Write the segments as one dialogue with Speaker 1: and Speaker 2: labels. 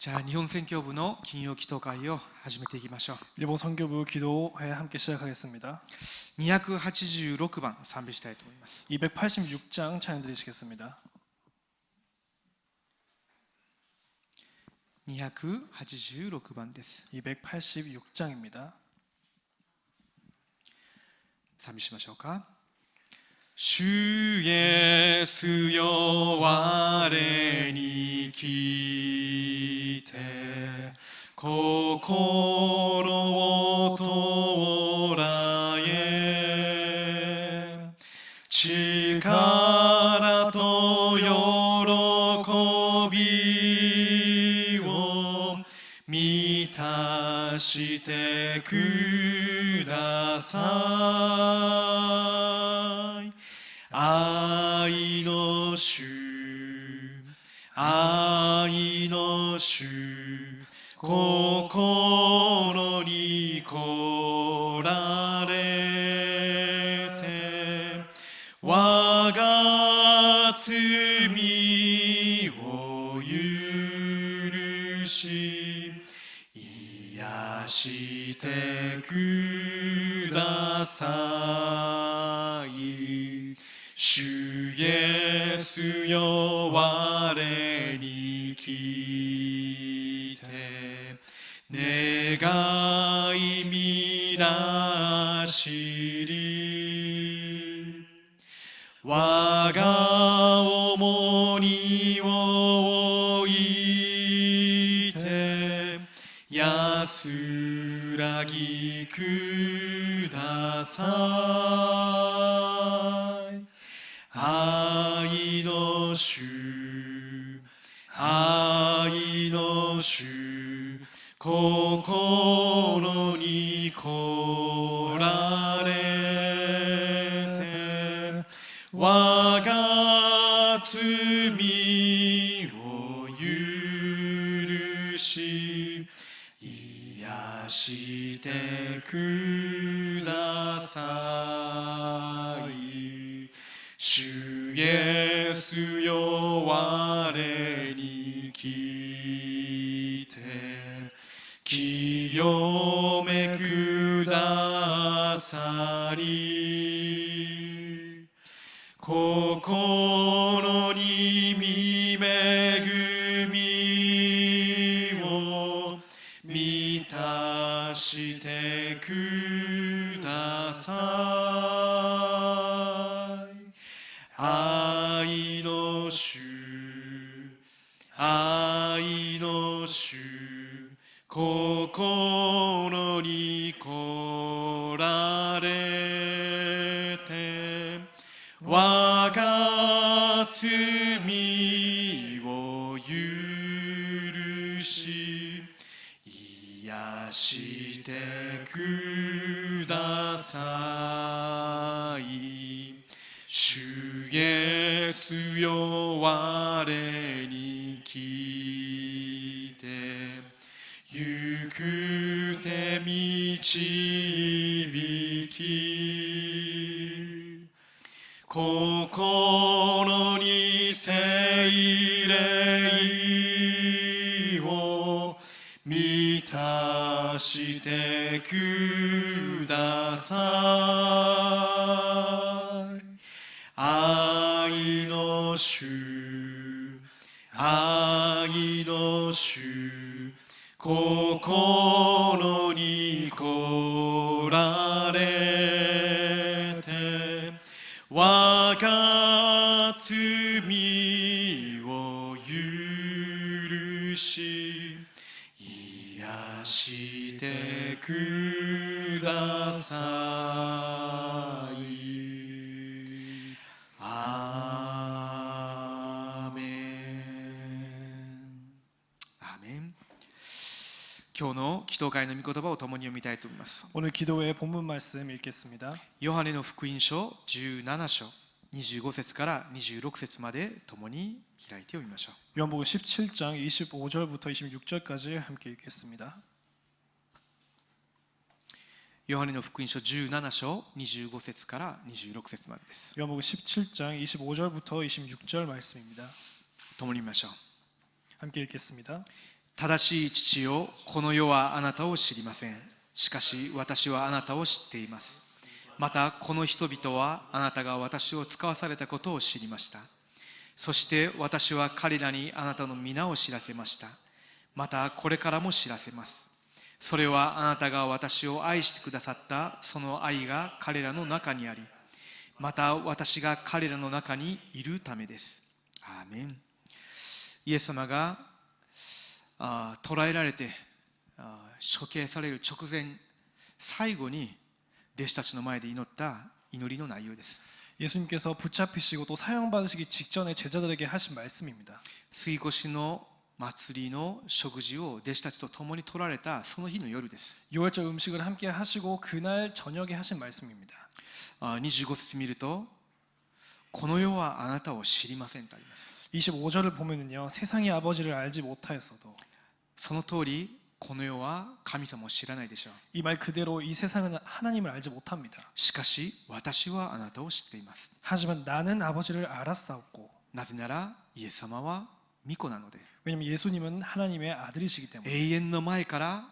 Speaker 1: じゃあ日本宣教部の金曜祈祷会を始めていきましょう。
Speaker 2: 일본 선교부 기도회 함께 시작하겠습니다.
Speaker 1: 286番賛美したいと思います。
Speaker 2: 286장 찬양 드리시겠습니다.
Speaker 1: 286番です。
Speaker 2: 286장입니다.
Speaker 1: 賛美しましょうか。主イエスよ我に来て心をとらえ力と喜びを満たしてください。愛の主愛の主心に来られて我が罪を許し癒してください。主イエスよ我に来て願い皆知り我が重荷を置いて安らぎください。愛の主愛の主心に来られて我が罪を許し癒してください。主イエスよ我に来て清めくださり心に見恵みを満たしてください。愛の主愛の主心に来られて我が罪を許し癒してください。主イエスよ我に来て行く手導き心に聖霊を満たしてください。愛の主愛の主心に来られて我が罪を許し癒してください。アーメンアーメン。今日の祈祷会の御言葉を共に読みたいと思います。
Speaker 2: 오늘 기도회 본문 말씀 읽겠습니다.
Speaker 1: ヨハネの福音書17章25節から26節まで共に開いて読みましょう。
Speaker 2: 요한복음 17장 25절부터 26절까지 함께 읽겠습니다.
Speaker 1: ヨハネの福音書17章25節から26節までです。
Speaker 2: 요한복음 17장 25절부터 26절 말씀입니다.
Speaker 1: 共に見ましょう。
Speaker 2: 함께 읽겠습니다.
Speaker 1: 正しい父よ、この世はあなたを知りません。しかし私はあなたを知っています。またこの人々はあなたが私を使わされたことを知りました。そして私は彼らにあなたの皆を知らせました。またこれからも知らせます。それはあなたが私を愛してくださったその愛が彼らの中にあり、また私が彼らの中にいるためです。アーメン。イエス様が捕らえられて処刑される直前、最後に弟子たちの前で祈った祈りの内容です。
Speaker 2: 예수님께서 붙잡히시고 또 사형받으시기 직전에 제자들에게 하신 말씀입니다.
Speaker 1: 杉越の祭りの食事を弟子たちと共に取られたその日の夜です。
Speaker 2: 유월절 음식을 함께 하시고 그날 저녁에 하신 말씀입니다.
Speaker 1: 25節見ると、この世はあなたを知りませんとあります。
Speaker 2: 25절을 보면은요, 세상이 아버지를 알지 못하였어도
Speaker 1: その通り、この世は神様を知らないでしょう。
Speaker 2: 이 말 그대로 이 세상은 하나님을 알지 못합니다.
Speaker 1: しかし私はあなたを知っています。
Speaker 2: 하지만 나는 아버지를 알았사옵고
Speaker 1: なぜならイエス様は御子なので、
Speaker 2: 왜냐면 예수님은 하나님의 아들이시기 때문에
Speaker 1: 永遠の前から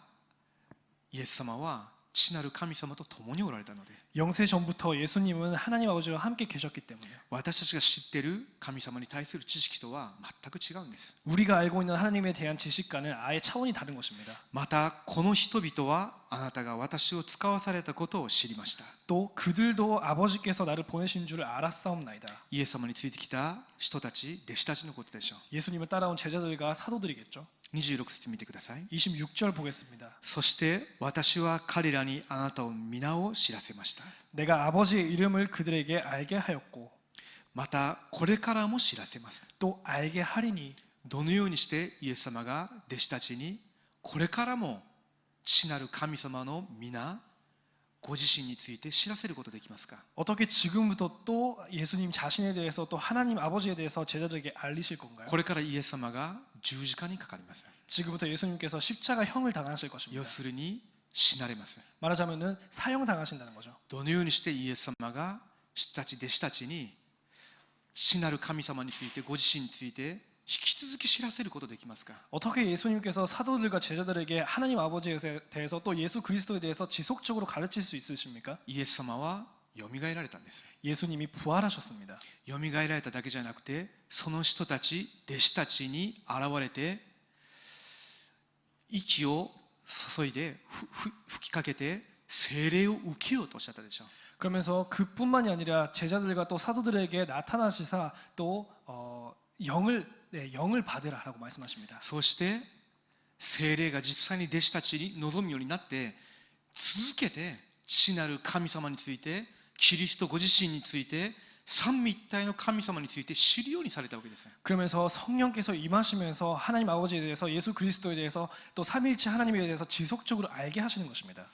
Speaker 1: イエス様は父なる神様と共におられたので、
Speaker 2: 영세 전부터 예수님은 하나님 아버지와 함께 계셨기 때문에
Speaker 1: 私たちが知っている神様に対する知識とは全く違うんです。
Speaker 2: 우리가 알고 있는 하나님에 대한 지식과는 아예 차원이 다른 것입니다.
Speaker 1: またこの人々はあなたが私を使わされたことを知りました。
Speaker 2: 또 그들도 아버지께서 나를 보내신 줄을 알았사옵나이다.
Speaker 1: イエス様についてきた人たち、弟子たちのことでしょう。
Speaker 2: 예수님을 따라온 제자들과 사도들이겠죠.
Speaker 1: 26節見てください。
Speaker 2: 26절 보겠습니다.
Speaker 1: そして私は彼らにあなたを皆を知らせました。
Speaker 2: 내가 아버지의 이름을 그들에게 알게 하였고
Speaker 1: またこれからも知らせます。
Speaker 2: 또 알게 하리니.
Speaker 1: どのようにしてイエス様が弟子たちにこれからも父なる神様の皆、ご自身について知らせることできますか？
Speaker 2: 어떻게 지금부터 또 예수님 자신에 대해서 또 하나님 아버지에 대해서 제자들에게 알리실 건가요?
Speaker 1: これからイエス様が十字架にかかります。
Speaker 2: 지금부터 예수님께서 십자가형을 당하실
Speaker 1: 要
Speaker 2: 것입니다.
Speaker 1: するに死なれます。
Speaker 2: 말하자면은 사형 당하신다는 거죠.
Speaker 1: どのようにしてイエス様が人たち弟子たちに父なる神様について、ご自身について引き続き知らせることできますか？
Speaker 2: 어떻게 예수님께서 사도들과 제자들에게 하나님 아버지에 대해서 또 예수 그리스도에 대해서 지속적으로 가르칠 수 있으십니까?
Speaker 1: イエス様はよみがえられたんです。
Speaker 2: 예수님이 부활하셨습니다.
Speaker 1: よみがえられただけじゃなくて、その人たち弟子たちに現れて息を注いで吹きかけて聖霊を受けようとおっしゃったでしょう。
Speaker 2: 그러면서 그뿐만이 아니라 제자들과 또 사도들에게 나타나시사 또 영을 받으라라고 말씀하십니다.
Speaker 1: そうして聖霊が実際に弟子たちに望むようになって、続けて父なる神様について、キリストご自身について、三位一体の神様について知るようにされたわけです。
Speaker 2: 그러면서 성령께서 임하시면서 하나님 아버지에 대해서 예수 그리스도에 대해서 또 삼위일체 하나님에 대해서 지속적으로 알게 하시는 것입니다.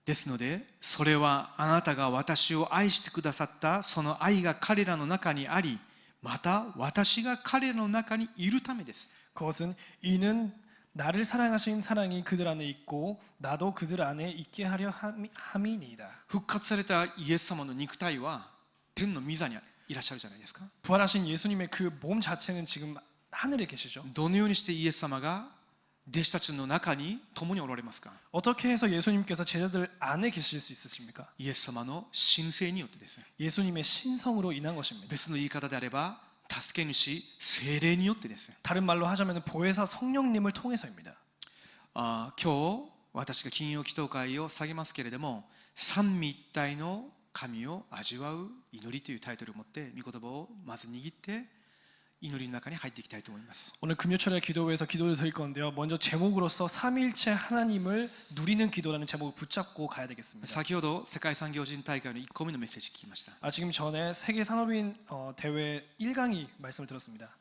Speaker 1: ですので、それはあなたが私を愛してくださったその愛が彼らの中にあり、また私が彼らの中にいるためです。
Speaker 2: 그것은 이는 나를 사랑하신 사랑이 그들 안에 있고 나도 그들 안에 있게 하려 함이니이다.
Speaker 1: 復活されたイエス様の肉体は天の御座にいらっしゃるじゃないですか。
Speaker 2: 부활하신 예수님의 그 몸 자체는 지금 하늘에 계시죠.
Speaker 1: どのようにしてイエス様が弟子たちの中に共におられますか？
Speaker 2: 어떻게 해서 예수님께서 제자들 안에 계실 수 있으십니까?
Speaker 1: イエス様の神聖によってです。
Speaker 2: 예수님의 신성으로 인한 것입니다.
Speaker 1: 別の言い方であれば、助け主聖霊によってです。
Speaker 2: 다른 말로 하자면 보혜사 성령님을 통해서입니다.
Speaker 1: 今日私が金曜祈祷会を下げますけれども、三位一体の神を味わう祈りというタイトルを持って御言葉をまず握って祈りの中に入っていきたいと思います。
Speaker 2: 오늘 금요철에 기도회에서 기도를 드릴 건데요. 먼저 제목으로서 삼위일체 하나님을 누리는 기도라는 제목을 붙잡고 가야 되겠습니다.
Speaker 1: 先ほど世界産業人大会の1個目のメッセージ聞きました。
Speaker 2: 지금 전에 세계 산업인 대회 1강의 말씀을 들었습니다.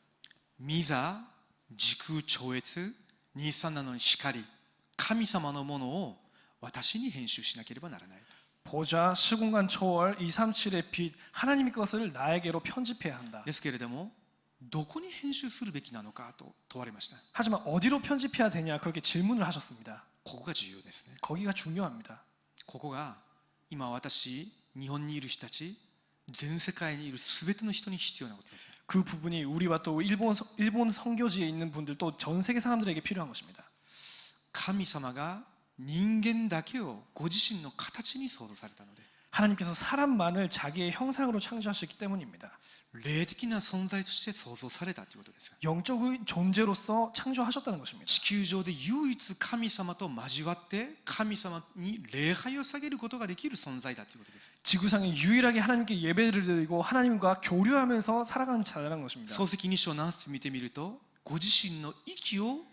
Speaker 1: 御座、時空超越、237の光、神様のものを私に編集しなければならない。
Speaker 2: 보좌, 시공간 초월, 237의 빛, 하나님의 것을 나에게로 편집해야 한다.
Speaker 1: ですけれども、どこに編集するべきなのかと問われました。
Speaker 2: 하지만 어디로 편집해야 되냐 그렇게 질문을 하셨습니다.
Speaker 1: ここが重要ですね。
Speaker 2: 거기가 중요합니다.
Speaker 1: ここが今私、日本にいる人たち、全世界にいる全ての人に必要なことです。
Speaker 2: 그 부분이 우리와 또 일본 선교지에 있는 분들 또 전 세계 사람들에게 필요한 것입니다.
Speaker 1: 神様が人間だけをご自身の形に創造されたので、
Speaker 2: 하나님께서 사람만을 자기의 형상으로 창조하셨기 때문입니다.
Speaker 1: 霊的な存在として創造されたということですよ。
Speaker 2: 영적인 존재로서 창조하셨다는 것입니다.
Speaker 1: 地球上で唯一神様と交わって神様に礼拝を下げることができる存在だということです。
Speaker 2: 지구상에 유일하게 하나님께 예배를 드리고 하나님과 교류하면서 살아가는 자라는 것입니다.
Speaker 1: 創世記2章7節見てみると、ご自身の息を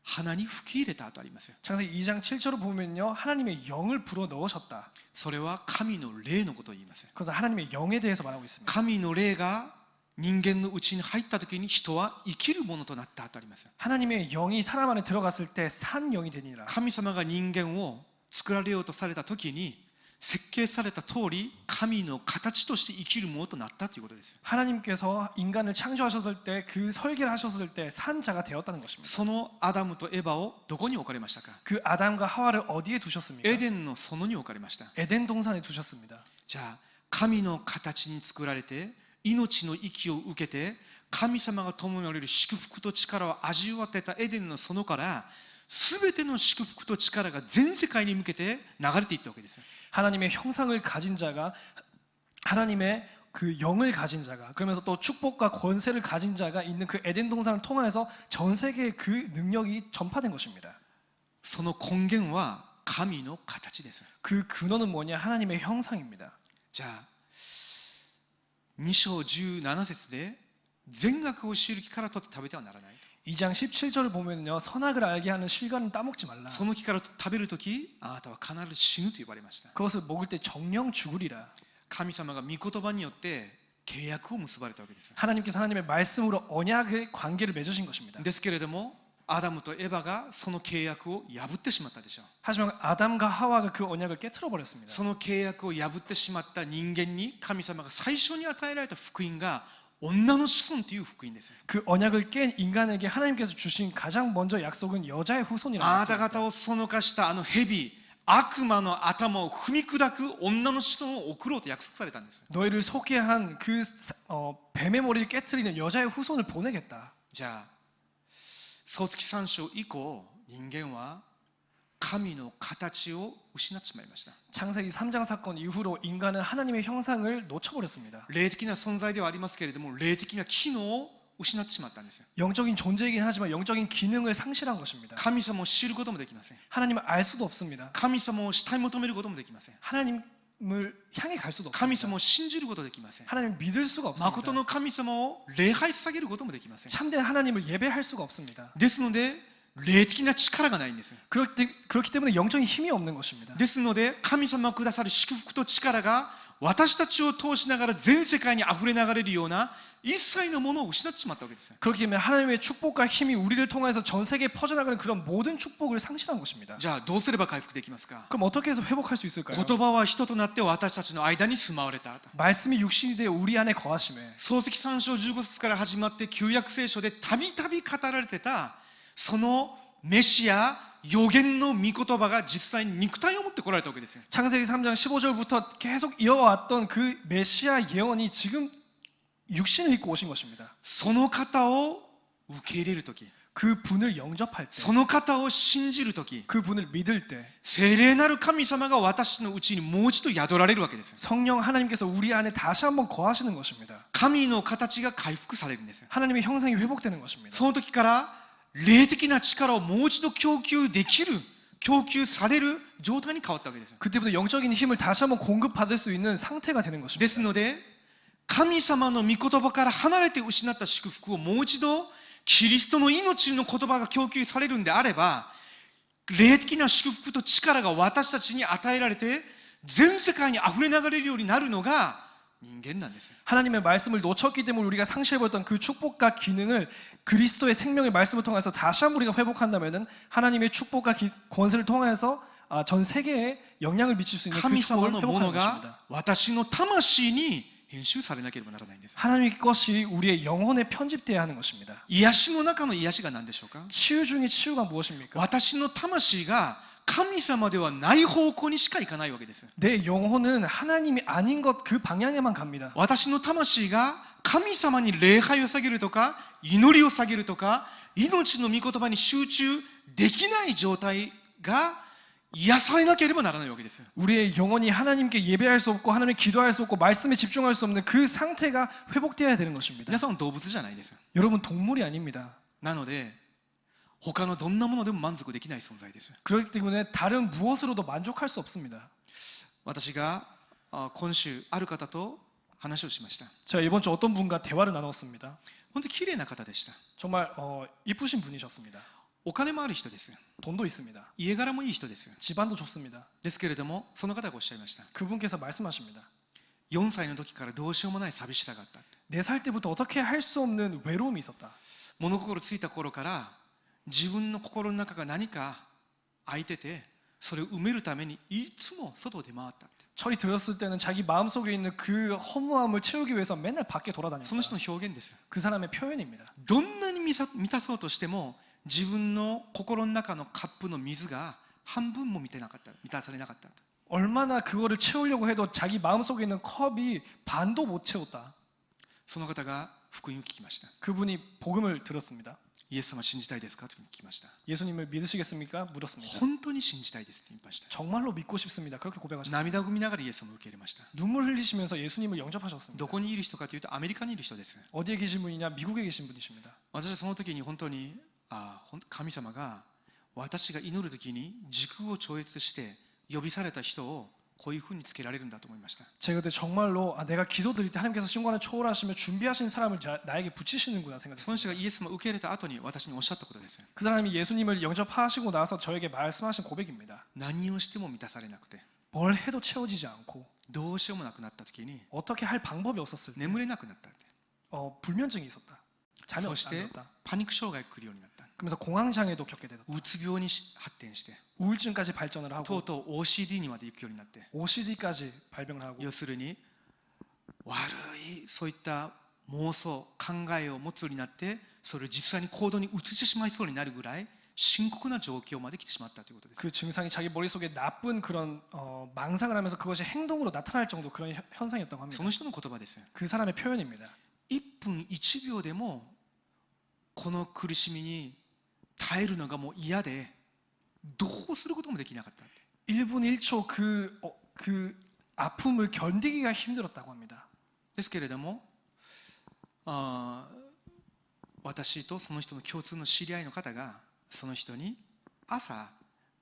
Speaker 1: 鼻に吹き入れたとありますよ。
Speaker 2: 창세기 2장 7절을 보면요, 하나님의 영을 불어 넣으셨다.
Speaker 1: それは神の霊のことを言います。
Speaker 2: 그래서 하나님의 영에 대해서 말하고 있습니다.
Speaker 1: 神の霊が人間のうちに入った時に人は生きるものとなったとあります。
Speaker 2: 하나님의 영이 사람 안에 들어갔을 때 산 영이 되니라.
Speaker 1: 神様が人間を作られようとされた時に設計された通り神の形として生きるものとなったということです。
Speaker 2: 하나님께서 인간을 창조하셨을 때 그 설계를 하셨을 때 산자가 되었다는 것입니다.
Speaker 1: そのアダムとエバをどこに置かれましたか？
Speaker 2: 그 아담과 하와를 어디에 두셨습니까?
Speaker 1: エデンの園に置かれました。
Speaker 2: 에덴 동산에 두셨습니다.
Speaker 1: じゃあ神の形に作られて命の息を受けて神様が共におられる祝福と力を味わっていたエデンの園から全ての祝福と力が全世界に向けて流れていったわけです。
Speaker 2: 하나님의 형상을 가진 자가 하나님의 그 영을 가진 자가 그러면서 또 축복과 권세를 가진 자가 있는 그 에덴 동산을 통해서 전 세계에 그 능력이 전파된 것입니다.
Speaker 1: その根源は神の形です。
Speaker 2: 그 근원은 뭐냐? 하나님의 형상입니다.
Speaker 1: じゃあ2章17節で善悪を知る木から取って食べてはならない。
Speaker 2: 2장 17절을 보면요, 선악을 알게 하는 실과는 따먹지 말라.
Speaker 1: その木から食べるときあなたは必ず死ぬと言われました。
Speaker 2: 그것을 먹을 때 정령 죽으리라.
Speaker 1: 神様が御言葉によって契約を結ばれたわけです。
Speaker 2: 하나님께서 하나님의 말씀으로 언약의 관계를 맺으신 것입니다.
Speaker 1: ですけれどもアダムとエバがその契約を破ってしまったでしょう。
Speaker 2: 하지만 아담과 하와가 그 언약을 깨트려 버렸습니다.
Speaker 1: その契約を破ってしまった人間に神様が最初に与えられた福音が女の子孫という福音です。
Speaker 2: 그 언약을 깬 인간에게 하나님께서 주신 가장 먼저 약속은 여자의
Speaker 1: あ
Speaker 2: 후손이라는
Speaker 1: なた方をそのかしたあの蛇悪魔の頭を踏み砕く女の子孫を送ろうと約束されたんです。
Speaker 2: 너희를 속게한 그 뱀의 머리를 깨트리는 여자의 후손을 보내겠다.
Speaker 1: じゃあ創世記3章以降人間は神の形を失ってしまいました。
Speaker 2: 창세기 3장 사건 이후로 인간은 하나님의 형상을 놓쳐버렸습니다.
Speaker 1: 霊的な存在ではありますけれども霊的な機能を失ってしまったんですよ。
Speaker 2: 영적인 존재이긴 하지만 영적인 기능을 상실한 것입니다.
Speaker 1: 神様を知ることもできません。
Speaker 2: 하나님을 알 수도 없습니다.
Speaker 1: 神様を慕い求めることもできません。
Speaker 2: 하나님을 향해 갈 수도
Speaker 1: 神
Speaker 2: 없습니다.
Speaker 1: 様を信じることもできません。
Speaker 2: 하나님을 믿을 수가
Speaker 1: 誠
Speaker 2: 없습니다.
Speaker 1: の神様を礼拝捧げることもできません。
Speaker 2: 참된 하나님을 예배할 수가 없습니다.
Speaker 1: ですので霊的な力がないんです。
Speaker 2: 그렇기 때문에 영적인 힘이 없는 것입니다.
Speaker 1: ですので神様がくださる祝福と力が私たちを通しながら全世界にあふれ流れるような一切のものを失ってしまったわけです。
Speaker 2: 그렇기 때문에 하나님의 축복과 힘이 우리를 통해서 전 세계에 퍼져나가는 그런 모든 축복을 상실한 것입니다.
Speaker 1: じゃあどうすれば回復できますか？
Speaker 2: 그럼 어떻게 해서 회복할 수 있을까요?
Speaker 1: 言葉は人となって私たちの間に住まわれた。
Speaker 2: 말씀이 육신이 되어 우리 안에 거하심에
Speaker 1: 創世記3章15節から始まって旧約聖書でたびたび語られてたそのメシア予言の御言葉が実際に肉体を持ってこられたわけですよ。
Speaker 2: 창세기 3장 15절부터 계속 이어왔던 그 메시아 예언이 지금 육신을 입고 오신 것입니다.
Speaker 1: その方を受け入れるとき
Speaker 2: 그 분을 영접할 때,
Speaker 1: その方を信じるとき
Speaker 2: 그 분을 믿을 때
Speaker 1: 聖霊なる神様が私のうちにもう一度宿られるわけですよ。
Speaker 2: 성령 하나님께서 우리 안에 다시 한번 거하시는 것입니다.
Speaker 1: 神の形が回復されるんですよ。
Speaker 2: 하나님의 형상이 회복되는 것입니다.
Speaker 1: その時から霊的な力をもう一度供給できる供給される状態に変わったわけです。
Speaker 2: 그때부터 영적인 힘을 다시 한번 공급받을 수 있는 상태가 되는
Speaker 1: で
Speaker 2: 것입니다.
Speaker 1: すので神様の御言葉から離れて失った祝福をもう一度キリストの命の言葉が供給されるんであれば霊的な祝福と力が私たちに与えられて全世界にあふれ流れるようになるのが人間なんです。
Speaker 2: 하나님의 말씀을 놓쳤기 때문에 우리가 상실해버렸던 그 축복과 기능을 그리스도의 생명의 말씀을 통해서 다시 한번 우리가 회복한다면은 하나님의 축복과 권세를 통해서 전 세계에 영향을 미칠 수 있는 그
Speaker 1: 神
Speaker 2: 축복을
Speaker 1: 様のもの
Speaker 2: 회복하는
Speaker 1: が
Speaker 2: 것입니다.
Speaker 1: 私の魂に編集されなければならないんです。
Speaker 2: 하나님의 것이 우리의 영혼에 편집되어야 하는 것입니다.
Speaker 1: 癒しの中の癒しが何でしょうか？
Speaker 2: 치유 중에 치유가 무엇입니까?
Speaker 1: 私の魂が神様ではない方向にしか行かないわけです。
Speaker 2: 내 영혼은 하나님이 아닌 것 그 방향에만 갑니다.
Speaker 1: 私の魂が神様に礼拝を下げるとか祈りを下げるとか命の御言葉に集中できない状態が癒されなければならないわけです。
Speaker 2: 우리의 영혼이 하나님께 예배할 수 없고 하나님께 기도할 수 없고 말씀에 집중할 수 없는 그 상태가 회복되어야 되는 것입니다.
Speaker 1: 皆さんは動物じゃないです。
Speaker 2: 여러분 동물이 아닙니다.
Speaker 1: なので他のどんなものでも満足できない存在です。
Speaker 2: 그렇기 때문에 다른 무엇으로도 만족할 수 없습니다.
Speaker 1: 私が今週ある方と話をしました。
Speaker 2: 제가 이번 주 어떤 분과 대화를 나눴습니다.
Speaker 1: 本当に綺麗な方でした。
Speaker 2: 정말 이쁘신 분이셨습니다.
Speaker 1: お金もある人です。
Speaker 2: 돈도 있습니다.
Speaker 1: 家柄もいい人です。
Speaker 2: 집안도 좋습니다.
Speaker 1: ですけれどもその方がおっしゃいました。
Speaker 2: 그분께서 말씀하십니다.
Speaker 1: 4歳の時からどうしようもない寂しさがあった。
Speaker 2: 4살 때부터 어떻게 할 수 없는 외로움이 있었다.
Speaker 1: 物心ついた頃から自分の心の中が何か空いててそれを埋めるためにいつも外を出回った。
Speaker 2: 철이 들었을 때는 자기 마음속에 있는 그 허무함을 채우기 위해서 맨날 밖에
Speaker 1: その
Speaker 2: 돌아다녔다.
Speaker 1: 人の表現です。
Speaker 2: 그 사람의 표현입니다.
Speaker 1: どんなに満たそうとしても自分の心の中のカップの水が半分も満たされなかった。
Speaker 2: 얼마나 그거를 채우려고 해도 자기 마음속에 있는 컵이 반도 못 채웠다.
Speaker 1: その方が福音を聞きました。
Speaker 2: 그분이 복음을 들었습니다.
Speaker 1: イエス様信じたいですかと聞きました。
Speaker 2: 예수님을 믿으시겠습니까? 물었습니다.
Speaker 1: 本当に信じたいですって言いました。
Speaker 2: 정말로 믿고 싶습니다. 그렇게 고백하셨습니다.
Speaker 1: 涙ぐみながらイエス様を受け入れました。
Speaker 2: 눈물 흘리시면서 예수님을 영접하셨습니다.
Speaker 1: どこにいる人かというとアメリカにいる人です。
Speaker 2: 어디에 계신 분이냐? 미국에 계신 분이십니다.
Speaker 1: 私はその時に本当に神様が私が祈る時に時空を超越して呼びされた人をこういうふうにつけられるんだと思いました。
Speaker 2: 제가 그때 정말로 내가 기도드릴 때 하나님께서 신관을 초월하시며 준비하신 사람을 나에게 붙이시는구나
Speaker 1: その
Speaker 2: 생각했습니다.
Speaker 1: 人がイエス様を受け入れた後に私におっしゃったことです。
Speaker 2: 그 사람이 예수님을 영접하시고 나서 저에게 말씀하신 고백입니다.
Speaker 1: 何をしても満たされなくて
Speaker 2: 뭘 해도 채워지지 않고
Speaker 1: どうしようもなくなった時に
Speaker 2: 어떻게 할 방법이 없었을 때
Speaker 1: 眠れなくなったって。
Speaker 2: 불면증이 있었다. 잠이
Speaker 1: そ
Speaker 2: 안
Speaker 1: して
Speaker 2: 들었다.
Speaker 1: パニック障害が来るようになった。
Speaker 2: 그러면서 공황장애도 겪게 되었다.
Speaker 1: うつ病に発展して
Speaker 2: 우울증까지 발전을
Speaker 1: と
Speaker 2: 하고
Speaker 1: うとう OCD にまで行くようになって、
Speaker 2: OCD까지 발병을 하고
Speaker 1: 要するに悪いそういった妄想考えを持つようになってそれを実際に行動に移してしまいそうになるぐらい深刻な状況まで来てしまったということです。
Speaker 2: 그 증상이 자기 머릿속에 나쁜 그런 망상을 하면서 그것이 행동으로 나타날 정도 그런 현상이었다고
Speaker 1: そ
Speaker 2: 합니다.
Speaker 1: の人の言葉です。
Speaker 2: 그 사람의 표현입니다.
Speaker 1: 1分1秒でもこの苦しみに耐えるのがもう嫌でどうすることもできなかったって。
Speaker 2: 1분 1초 그 아픔을 견디기가 힘들었다고 합니다.
Speaker 1: ですけれども私とその人の共通の知り合いの方がその人に朝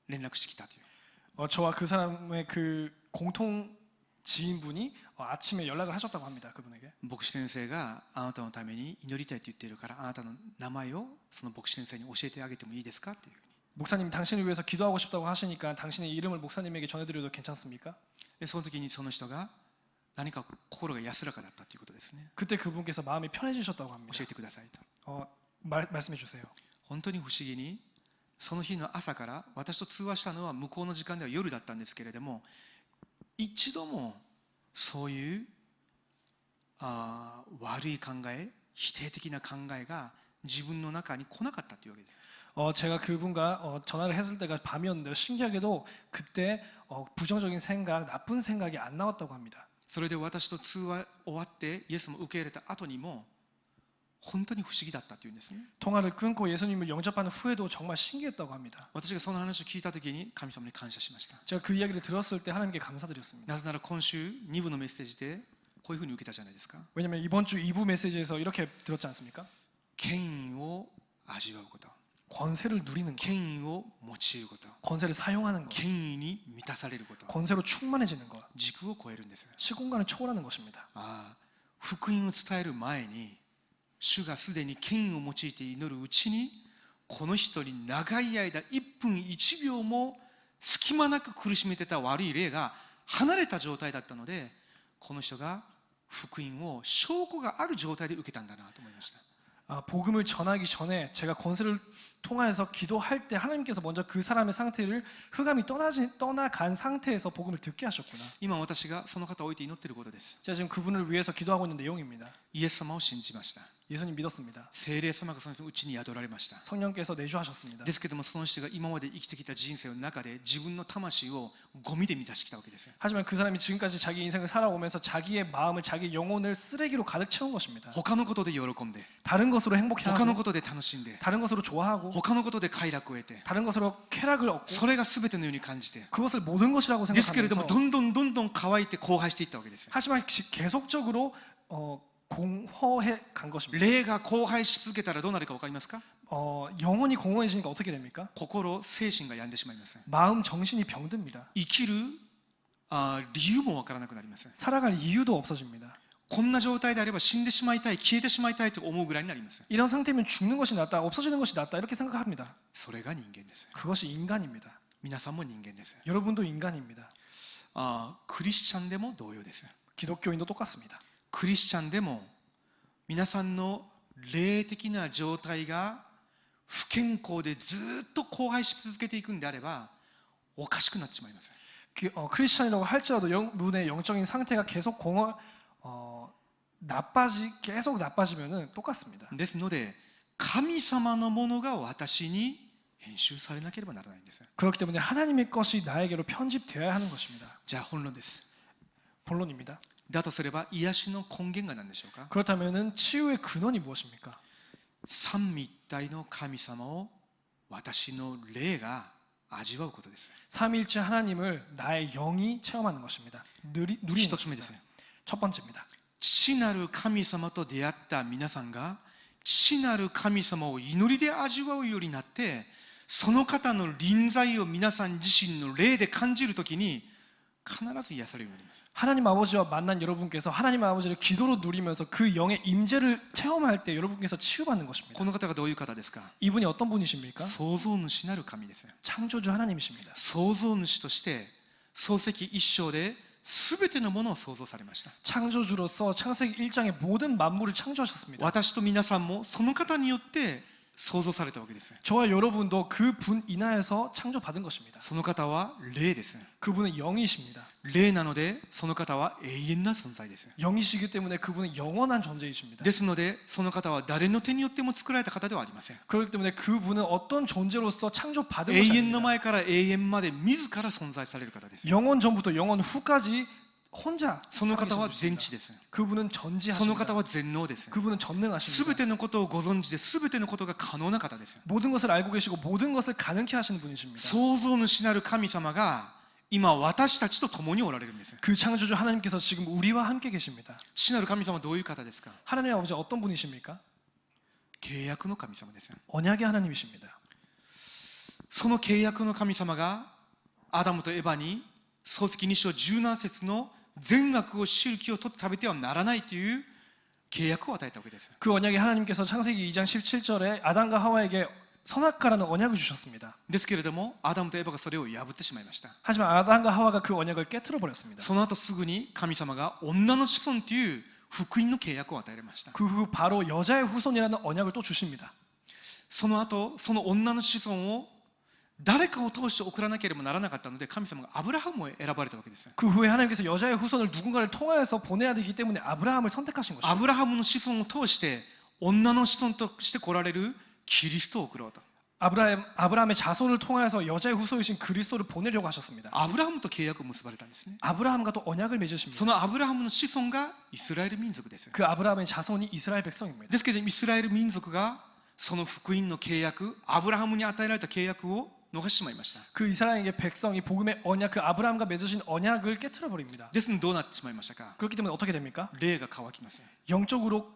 Speaker 1: 連絡してきたという。
Speaker 2: 저와 그 사람의 그 공통 지인분이 아침에 연락을 하셨다고 합니다. 그분에게.
Speaker 1: 牧師先生があなたのために祈りたいと言っているからあなたの名前をその牧師先生に教えてあげてもいいですかというふうに。
Speaker 2: 목사님 당신을 위해서 기도하고 싶다고 하시니까 당신의 이름을 목사님에게 전해드려도 괜찮습니까?
Speaker 1: その時にその人が何か心が安らかだったということですね。
Speaker 2: 그때 그분께서 마음이 편해지셨다고 합니다.
Speaker 1: 教えてくださいと。
Speaker 2: 말씀해 주세요.
Speaker 1: 本当に不思議にその日の朝から私と通話したのは向こうの時間では夜だったんですけれども一度もそういう悪い考え否定的な考えが自分の中に来なかったというわけです。
Speaker 2: 제가 그분과 전화를 했을 때가 밤이었는데요. 신기하게도 그때 부정적인 생각, 나쁜 생각이 안 나왔다고 합니다.
Speaker 1: それで私と通話終わってイエスも受け入れた後にも本当に不思議だったというんですね。
Speaker 2: 통화를 끊고 예수님을 영접하는 후에도 정말 신기했다고 합니다.
Speaker 1: 私がその話を聞いた時に神様に感謝しました。
Speaker 2: 제가 그 이야기를 들었을 때 하나님께 감사드렸습니다.
Speaker 1: なぜなら今週2部のメッセージでこういうふうに受けたじゃないですか。
Speaker 2: 왜냐면 이번 주 2부 메시지에서 이렇게 들었지 않습니까?
Speaker 1: 権威を味わうこと、
Speaker 2: 권세를 누리는 것,
Speaker 1: 権威を用いること、
Speaker 2: 권세를 사용하는 것,
Speaker 1: 権威に満たされること、
Speaker 2: 권세로 충만해지는 것,
Speaker 1: 時空を超えるんです。
Speaker 2: 시공간을 초월하는 것입니다.
Speaker 1: 福音を伝える前に主がすでに権威を用いて祈るうちにこの人に長い間1分1秒も隙間なく苦しめてた悪い霊が離れた状態だったのでこの人が福音を証拠がある状態で受けたんだなと思いました。
Speaker 2: 복음을 전하기 전에 제가 권세를 통하여서 기도할 때 하나님께서 먼저 그 사람의 상태를 흑암이 떠나간 상태에서 복음을 듣게 하셨구나.
Speaker 1: 今私がその方を置いて祈っていることです。
Speaker 2: 제가 지금 그분을 위해서 기도하고 있는 내용입니다.
Speaker 1: イエス様を信じました。
Speaker 2: 예수님 믿었습니다.
Speaker 1: 聖霊様がその人のうちに宿られました。
Speaker 2: 성령께서 내주하셨습니다.
Speaker 1: ですけどもその人が今まで生きてきた人生の中で自分の魂をゴミで満たしてきたわけですよ。
Speaker 2: 하지만 그 사람이 지금까지 자기 인생을 살아오면서 자기의 마음을, 자기 영혼을 쓰레기로 가득 채운 것입니다.
Speaker 1: 他のことで喜んで、
Speaker 2: 다른 것으로
Speaker 1: 他の
Speaker 2: 행복해하고,
Speaker 1: ことで楽しんで、
Speaker 2: 다른 것으로 좋아하고,
Speaker 1: 他のことで快楽を得て、
Speaker 2: 다른 것으로 쾌락을 얻고,
Speaker 1: それが全てのように感じて、
Speaker 2: 그것을 모든 것이라고
Speaker 1: ですけれども
Speaker 2: 생각하면서
Speaker 1: どんどんどんどん乾いて荒廃していったわけですよ。
Speaker 2: 하지만 계속적으로 공허해 간 것입니다.
Speaker 1: 霊が荒廃し続けたらどうなるか分かりますか？
Speaker 2: 영혼이 공허해지니까 어떻게 됩니까?
Speaker 1: 心、精神が病んでしまいます。
Speaker 2: 마음, 정신이 병듭니다.
Speaker 1: 生きる理由も分からなくなります。
Speaker 2: 살아갈 이유도 없어집니다.
Speaker 1: こんな状態であれば死んでしまいたい、消えてしまいたいと思うぐらいになります。
Speaker 2: 이런 상태면 죽는 것이 낫다, 없어지는 것이 낫다 이렇게 생각합니다.
Speaker 1: それが人間です。
Speaker 2: 그것이 인간입니다.
Speaker 1: 皆さんも人間です。
Speaker 2: 여러분도 인간입니다.
Speaker 1: クリスチャンでも同様です。
Speaker 2: 기독교인도 똑같습니다.
Speaker 1: クリスチャンでも皆さんの霊的な状態が不健康でずっと荒廃し続けていくんであればおかしくなってしまいます。
Speaker 2: 크리스찬이라고 할지라도 여러분의 영적인 상태가 계속 계속 나빠지면은 똑같습니다.
Speaker 1: ですので神様のものが私に編集されなければならないんです。
Speaker 2: 그렇기 때문에 하나님의 것이 나에게로 편집되어야 하는 것입니다.
Speaker 1: じゃあ本論です。
Speaker 2: 본론입니다.
Speaker 1: だとすれば癒しの根源が何でしょうか？
Speaker 2: 그렇다면은 치유의 근원이 무엇입니까?
Speaker 1: 三位一体の神様を私の霊が味わうことです。
Speaker 2: 삼위일체 하나님을 나의 영이 체험하는 것입니다. 누리는
Speaker 1: 一つ目ですね。
Speaker 2: 첫 번째입니다.
Speaker 1: 父なる神様と出会った皆さんが父なる神様を祈りで味わうようになってその方の臨在を皆さん自身の霊で感じるときに必ず癒されるようになります。
Speaker 2: 하나님 아버지와 만난 여러분께서 하나님 아버지를 기도로 누리면서 그 영의 임재를 체험할 때 여러분께서 치유받는
Speaker 1: こ
Speaker 2: 것입니다.
Speaker 1: の方がどういう方ですか？
Speaker 2: 이분이 어떤 분이십니까?
Speaker 1: 創造主なる神です。
Speaker 2: 창조주 하나님이십니다.
Speaker 1: 創造主として創世記一章で全てのものを創造されました。
Speaker 2: 창조주로서 창세기 1장의 모든 만물을 창조하셨습니다.
Speaker 1: 私と皆さんもその方によって創造されたわけです。
Speaker 2: 저와 여러분도 그 분 인하에서 창조받은 것입니다.
Speaker 1: その方は霊です。
Speaker 2: 그분은 영이십니다.
Speaker 1: 霊なのでその方は永遠な存在です。
Speaker 2: 영이시기 때문에 그분은 영원한 존재이십니다.
Speaker 1: ですのでその方は誰の手によっても作られた方ではありません。
Speaker 2: 그렇기 때문에 그분은 어떤 존재로서 창조받은
Speaker 1: 永
Speaker 2: 것이
Speaker 1: 遠の
Speaker 2: 아닙니다.
Speaker 1: 前から永遠まで自ら存在される方です。
Speaker 2: 영원 전부터 영원 후까지 혼자
Speaker 1: その方は
Speaker 2: 살아계신
Speaker 1: 全
Speaker 2: 분이십니다.
Speaker 1: 知です。
Speaker 2: 그분은
Speaker 1: その
Speaker 2: 전지하십니다.
Speaker 1: 方は全能です。
Speaker 2: 그분은
Speaker 1: す
Speaker 2: 전능하십니다.
Speaker 1: べてのことをご存知で、すべてのことが可能な方です。
Speaker 2: 모든 것을 알고 계시고 모든 것을 가능케 하시는 분이십니다.
Speaker 1: 創造主なる神様が今私たちと共におられるんです。
Speaker 2: 그 창조주 하나님께서 지금 우리와 함께 계십니다.
Speaker 1: 父なる神様はどういう方ですか？
Speaker 2: 하나님 아버지 어떤 분이십니까?
Speaker 1: 契約の神様です。
Speaker 2: 언약의 하나님이십니다.
Speaker 1: その契約の神様がアダムとエバに創世記2章17節の善悪を知る木を取って食べてはならないという契約を与えたわけです。
Speaker 2: 그 언약이 하나님께서 창세기 2장 17절에 아담과 하와에게 선악과라는 언약을 주셨습니다.
Speaker 1: ですけれどもアダムとエバがそれを破ってしまいました。
Speaker 2: 하지만 아담과 하와가 그 언약을 깨트려 버렸습니다.
Speaker 1: その後すぐに神様が女の子孫という福音の契約を与えました。
Speaker 2: 그 후 바로 여자의 후손이라는 언약을 또 주십니다.
Speaker 1: その後その女の子孫を誰かを通して送らなければならなかったので神様がアブラハムを選ばれたわけです。
Speaker 2: 그 후에 하나님께서 여자의 후손을 누군가를 통하여서 보내야 되기 때문에 아브라함을 선택하신 것입니다.
Speaker 1: アブラハムの子孫を通して女の子孫として来られるキリストを送ろうと。
Speaker 2: 아브라함의 자손을 통하여서 여자의 후손이신 그리스도를 보내려고 하셨습니다.
Speaker 1: アブラハムと契約を結ばれたんですね。
Speaker 2: 아브라함과 또 언약을 맺으십니다.
Speaker 1: そのアブラハムの子孫がイスラエル民族です。
Speaker 2: 그 아브라함의 자손이 이스라엘 백성입니다.
Speaker 1: ですけどイスラエル民族がその福音の契約、アブラハムに与えられた契約を逃してしまいました。
Speaker 2: 그 이스라엘의 백성이 복음의 언약, 그 아브라함과 맺으신 언약을 깨트려 버립니다.
Speaker 1: ですのでどうなってしまいましたか？
Speaker 2: 그렇기 때문에 어떻게 됩니까?
Speaker 1: 霊が乾きます。
Speaker 2: 영적으로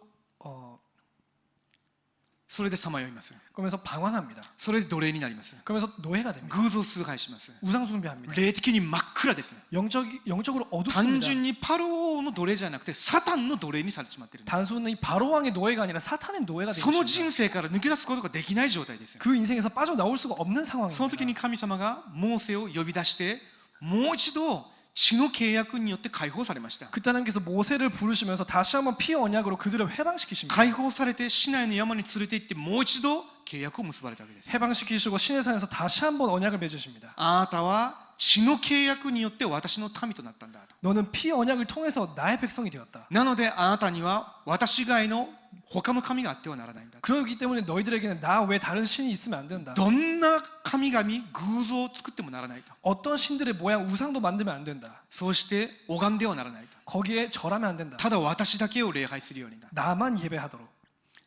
Speaker 1: それでさまよいます。
Speaker 2: 그러면서 방황합니다.
Speaker 1: それで奴隷になります。
Speaker 2: 그러면서 노예가 됩니다.
Speaker 1: 偶像崇拝します。
Speaker 2: 우상 숭배합니다.
Speaker 1: 霊的に真っ暗です。
Speaker 2: 영적으로
Speaker 1: 単
Speaker 2: 어둡습니다.
Speaker 1: 純にパロ王の奴隷じゃなくてサタンの奴隷にされてしまっているんです。
Speaker 2: 단순히 바로 왕의 노예가 아니라 사탄의 노예가
Speaker 1: その
Speaker 2: 되십니다.
Speaker 1: 人生から抜け出すことができない状態です。
Speaker 2: 그 인생에서 빠져나올 수가 없는
Speaker 1: その時
Speaker 2: 상황입니다.
Speaker 1: に神様がモーセを呼び出してもう一度血の契約によって解放されました。
Speaker 2: 그때 하나님께서 모세를 부르시면서 다시 한번 피 언약으로 그들을 해방시키십니다.
Speaker 1: 解放されてシナイの山に連れて行ってもう一度契約を結ばれたわけです。
Speaker 2: 해방시키시고 신의 산에서 다시 한번 언약을 맺으십니다.
Speaker 1: あなたは血の契約によって私の民となったんだと。
Speaker 2: 너는 피 언약을 통해서 나의 백성이 되었다.
Speaker 1: なのであなたには私以外の他の神があってはならないんだ。
Speaker 2: 그렇기 때문에 너희들에게는 나 외에 다른 신이 있으면 안 된다.
Speaker 1: どんな神々偶像を作ってもならないと。
Speaker 2: 어떤 신들의 모양 우상도 만들면 안 된다.
Speaker 1: そうして拝んではならないと。
Speaker 2: 거기에 절하면 안 된다.
Speaker 1: ただ私だけを礼拝するようにな。
Speaker 2: 나만 예배하도록.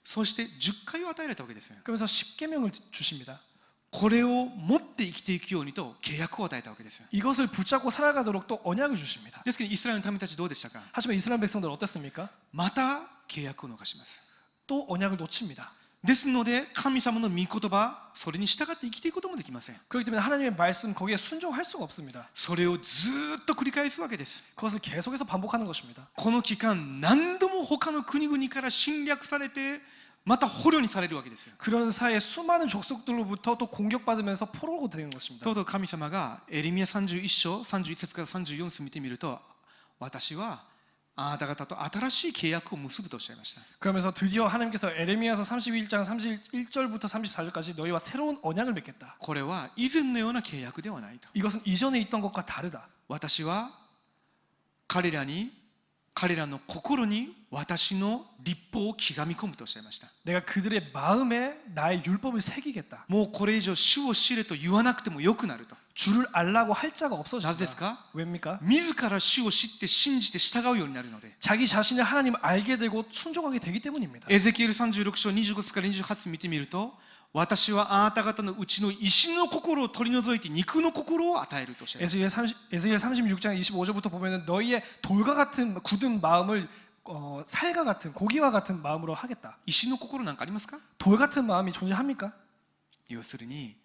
Speaker 1: そして10回を与えられたわけですよ。
Speaker 2: 그러면서 10계명을 주십니다.
Speaker 1: これを持って生きていくようにと契約を与えたわけですよ。
Speaker 2: 이것을 붙잡고 살아가도록 또 언약을 주십니다.
Speaker 1: ですけどイスラエルの民たちどうでしたか。
Speaker 2: 하지만 이스라엘 백성들 어땠습니까?
Speaker 1: また契約を逃します。
Speaker 2: 또 언약을 놓칩니다.
Speaker 1: ですので神様の御言葉、それに従って生きていくこともできません。
Speaker 2: 그렇기 때문에 하나님의 말씀 거기에 순종할 수가 없습니다.
Speaker 1: それをずーっと繰り返すわけです。
Speaker 2: 그것을 계속해서 반복하는 것입니다.
Speaker 1: この期間何度も他の国々から侵略されてまた捕虜にされるわけですよ。
Speaker 2: 그런 사이에 수많은 족속들로부터 또 공격받으면서 포로로 되는 것입니다.
Speaker 1: とうとう神様がエレミヤ31章31節から34節見てみると、私はあなた方と新しい契約を結ぶとおっしゃいました。
Speaker 2: 그러면서 드디어 하나님께서 에레미야서 31장 31절부터 34절까지 너희와 새로운 언약을 맺겠다.
Speaker 1: これは以前のような契約ではないと。
Speaker 2: 이것은 이전에 있던 것과 다르다.
Speaker 1: 私は彼らの心に私の律法を刻み込むとおっしゃいました。
Speaker 2: 내가 그들의 마음에 나의 율법을 새기겠다.
Speaker 1: もうこれ以上主を知れと言わなくてもよくなると。
Speaker 2: 주를 알라고 할 자가
Speaker 1: なぜです
Speaker 2: 없어진다.
Speaker 1: か。
Speaker 2: 왜입니까?
Speaker 1: 自ら主を知って信じて従うようになるので。
Speaker 2: 자기 자신이 하나님을 알게 되고 순종하게 되기 때문입니다.
Speaker 1: エゼキエル36章25節から28節見てみると、私はあなた方のうちの石の心を取り除いて肉の心を与えるとおっしゃいます。
Speaker 2: 에스겔 36장 25절부터 보면은 너희의 돌과 같은 굳은 마음을 살과 같은 고기와 같은 마음으로 하겠다.
Speaker 1: 石の心なんかありますか。
Speaker 2: 돌 같은 마음이 존재합니까?
Speaker 1: 要するに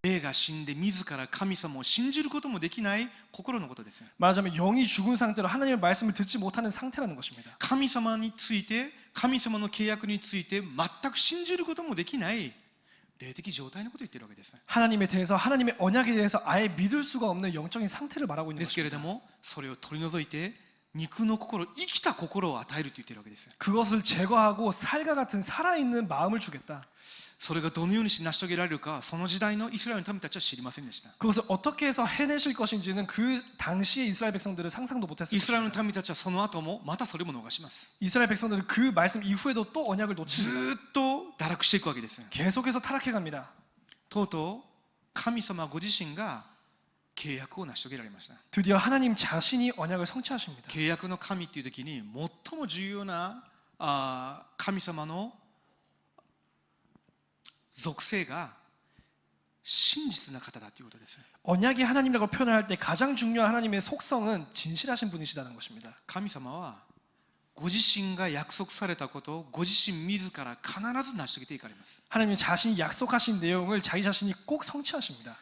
Speaker 1: 霊が死んで自ら神様を信じることもできない心のことです。
Speaker 2: 말하자면 영이 죽은 상태로 하나님의 말씀을 듣지 못하는 상태라는 것입니다.
Speaker 1: 神様について、神様の契約について全く信じることもできない霊的状態のことを言っているわけです。
Speaker 2: 하나님에 대해서 하나님의 언약에 대해서 아예 믿을 수가 없는 영적인 상태를 말하고 있는
Speaker 1: ですけれ
Speaker 2: 것입니다.
Speaker 1: どもそれを取り除いて肉の心、生きた心を与えると言っているわけです。
Speaker 2: 그것을 제거하고 살과 같은 살아있는 마음을 주겠다.
Speaker 1: それがどのようにして成し遂げられるか、その時代のイスラエルの民たちは知りませんでした。
Speaker 2: 그것을 어떻게 해서 해내실 것인지는 그 당시의 이스라엘 백성들은 상상도
Speaker 1: イ
Speaker 2: 못했을
Speaker 1: スラエル
Speaker 2: 것입니다.
Speaker 1: の民たちはその後もまたそれも逃します。
Speaker 2: 이스라엘 백성들은 그 말씀 이후에도 또 언약을
Speaker 1: ず
Speaker 2: 놓칩니다.
Speaker 1: ーっと堕落していくわけです。
Speaker 2: 계속해서 타락해 갑니다.
Speaker 1: とうとう神様ご自身が契約を成し遂げられました。
Speaker 2: 드디어 하나님 자신이 언약을 성취하십니다.
Speaker 1: 契約の神っていう時に最も重要な神様の属性が真実な方だということです。
Speaker 2: 언약이 하나님이라고 표현할 때 가장 중요한 하나님의 속성은 진실하신 분이시다는 것입니다.
Speaker 1: 神様はご自身が約束されたことをご自身自ら必ず成し遂げていかれます。
Speaker 2: 하나님 자신이 약속하신 내용을 자기 자신이 꼭 성취하십니다.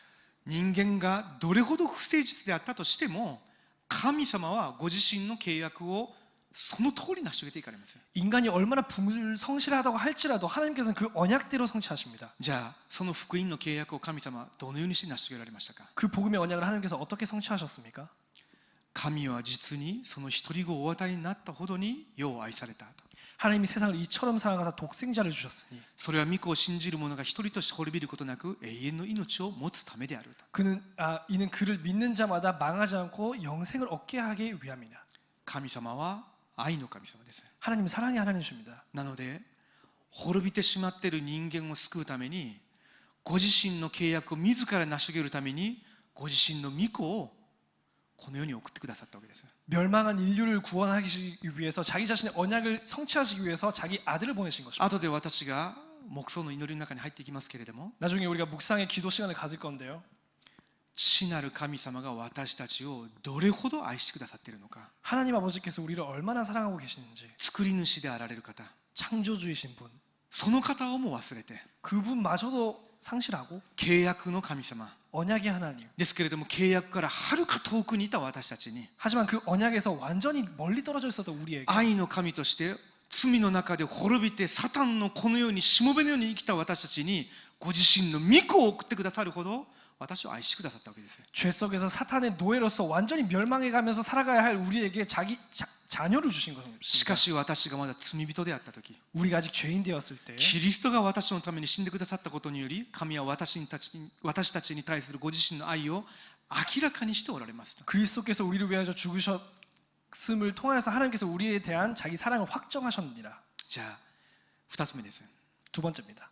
Speaker 1: 人間がどれほど不誠実であったとしても神様はご自身の契約をその通り成し遂げていかれます。
Speaker 2: 인간이 얼마나 불성실하다고 할지라도 하나님께서는 그 언약대로 성취하십니다.
Speaker 1: じゃあその福音の契約を神様はどのようにして成し遂げられましたか。
Speaker 2: 그 복음의 언약을 하나님께서 어떻게 성취하셨습니까?
Speaker 1: 神は実にその一人子をお与えになったほどに世を愛されたと。
Speaker 2: 하나님이 세상을 이처럼 사랑하사 독생자를 주셨으니
Speaker 1: それは御子を信じる者が一人として滅びることなく永遠の命を持つためであると。
Speaker 2: 이는 그를 믿는 자마다 망하지 않고 영생을 얻게 하기 위함이다.
Speaker 1: 神様は愛の神様です。
Speaker 2: 하나님은 사랑의 하나님이십니다.
Speaker 1: なので滅びてしまっている人間を救うためにご自身の契約を自ら成し遂げるためにご自身の御子をこの世に送ってくださったわけです。
Speaker 2: 멸망한 인류를 구원하기 위해서 자기 자신의 언약을 성취하시기 위해서 자기 아들을 보내신 것입니다.
Speaker 1: 後で私が黙想の祈りの中に入っていきますけれども、
Speaker 2: 나중에 우리가 묵상의 기도 시간을 가질 건데요.
Speaker 1: 父なる神様が私たちをどれほど愛してくださっているのか、
Speaker 2: 하나님 아버지께서 우리를 얼마나 사랑하고 계시는지
Speaker 1: 作り主であられる方、
Speaker 2: 창조주이신 분,
Speaker 1: その方をも忘れて
Speaker 2: 그분마저도 상실하고
Speaker 1: 契約の神様
Speaker 2: 언약의 하나님.
Speaker 1: ですけれども契約からはるか遠くにいた私たちに
Speaker 2: 하지만 그 언약에서 완전히 멀리 떨어져 있었던 우리에게
Speaker 1: 愛の神として罪の中で滅びてサタンのこのようにしもべのように生きた私たちにご自身の御子を送ってくださるほど私を愛してくださったわけです。
Speaker 2: 죄 속에서 사탄의 노예로서 완전히 멸망해가면서 살아가야 할 우리에게 자기 자녀를 주신
Speaker 1: しか
Speaker 2: 것입니다.
Speaker 1: し私がまだ罪人であった時、
Speaker 2: 우리가 아직 죄인 되었을 때
Speaker 1: キリストが私のために死んでくださったことにより神は私たちに対するご自身の愛を明らかにしておられますと。
Speaker 2: 그리스도께서 우리를 위하여 죽으셨음을 통하여서 하나님께서 우리에 대한 자기 사랑을 확정하셨느니라.
Speaker 1: じゃあ2つ目です。
Speaker 2: 두 번째입니다.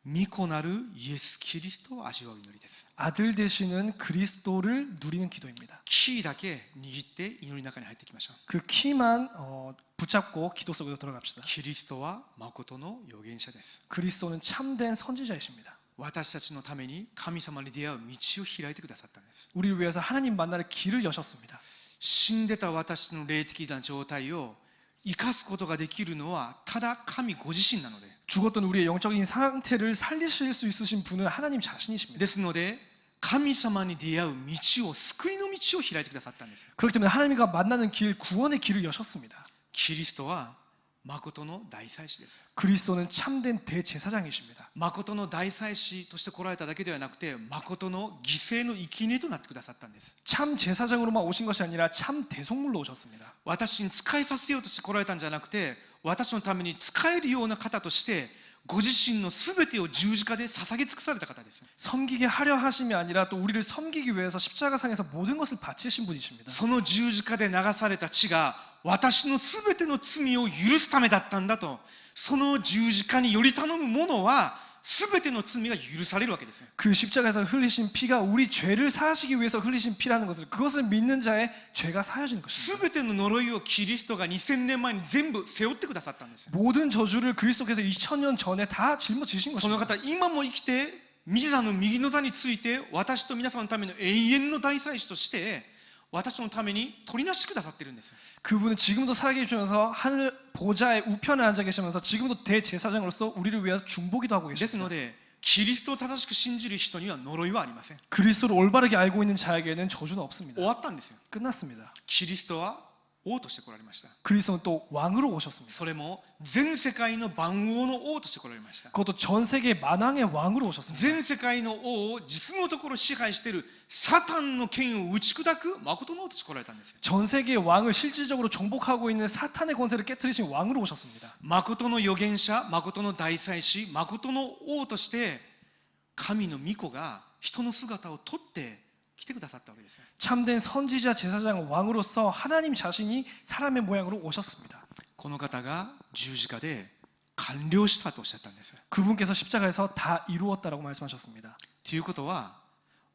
Speaker 1: 御子なるイエス・キリストを味わう祈りです。
Speaker 2: 아들 되시는 그리스도를 누리는 기도입니다.
Speaker 1: キーだけ握って祈りの中に入っていきましょう。
Speaker 2: 그 키만 붙잡고 기도 속으로 들어갑시다.
Speaker 1: キリストは誠の預言者です。
Speaker 2: 그리스도는 참된 선지자이십니다.
Speaker 1: 私たちのために神様に出会う道を開いてくださったんです。
Speaker 2: 우리를 위해서 하나님 만날 길을 여셨습니다.
Speaker 1: 死んでた私の霊的な状態を生かすことができるのはただ神ご自身なので、
Speaker 2: 죽었던 우리의 영적인 상태를 살리실 수 있으신 분은 하나님 자신이십니다.
Speaker 1: ですので神様に出会う道を、救いの道を開いてくださったんです。
Speaker 2: 그렇기 때문에 하나님과 만나는 길, 구원의 길을 여셨습니다.
Speaker 1: キリストは誠の大祭司です。
Speaker 2: 그리스도는 참된 대제사장이십니다.
Speaker 1: 誠の大祭司として来られただけではなくて、誠の犠牲の生贄となってくださったんです。
Speaker 2: 참 제사장으로만 오신 것이 아니라 참 대속물로 오셨습니다.
Speaker 1: 私に仕えさせようとして来られたんじゃなくて、私のために仕えるような方としてご自身のすべてを十字架で捧げ尽くされた方です。
Speaker 2: 섬기게 하려 하심이 아니라 또 우리를 섬기기 위해서 십자가상에서 모든 것을 바치신 분이십니다.
Speaker 1: その十字架で流された血が私のすべての罪を許すためだったんだと、その十字架により頼む者はすべての罪が許されるわけです。
Speaker 2: 그 십자가에서 흘리신 피가 우리 죄를 사하시기 위해서 흘리신 피라는 것을, 그것을 믿는 자의 죄가 사해지는 것입니다.
Speaker 1: すべての呪いをキリストが2000年前に全部背負ってくださったんです。
Speaker 2: 모든 저주를 그리스도께서 2000년 전에 다 짊어지신
Speaker 1: その
Speaker 2: 것입니다.
Speaker 1: 方今も生きて御座の右の座について、私と皆さんのための永遠の大祭司として私のために取りなしてくださっているんです。
Speaker 2: 그분은 지금도 살아계시면서 하늘 보좌의 우편에 앉아 계시면서 지금도 대제사장으로서 우리를 위해서 중보기도 하고
Speaker 1: ですの
Speaker 2: 계십니다.
Speaker 1: でキリストを正しく信じる人には呪いはありません。
Speaker 2: 그리스도를 올바르게 알고 있는 자에게는 저주는 없습니다.
Speaker 1: 終わったんですよ。
Speaker 2: 끝났습니다.
Speaker 1: キリストは王として来られました。
Speaker 2: 그리스도는 또 왕으로 오셨습니다.
Speaker 1: それも全世界の万王の王として来られました。
Speaker 2: 그것도 전 세계 만왕의 왕으로 오셨습니다.
Speaker 1: 全世界の王を実のところ支配しているサタンの権を打ち砕く誠の王として来られたんです。
Speaker 2: 전 세계의 왕을 실질적으로 정복하고 있는 사탄의 권세를 깨뜨리신 왕으로 오셨습니다.
Speaker 1: 誠の預言者、誠の大祭司、誠の王として神の御子が人の姿をとって来てくださったわけです。
Speaker 2: 참된 선지자 제사장 왕으로서 하나님 자신이 사람의 모양으로 오셨습니다.
Speaker 1: この方が十字架で完了したとおっしゃったんです。
Speaker 2: 그분께서 십자가에서 다 이루었다라고 말씀하셨습니다.
Speaker 1: ということは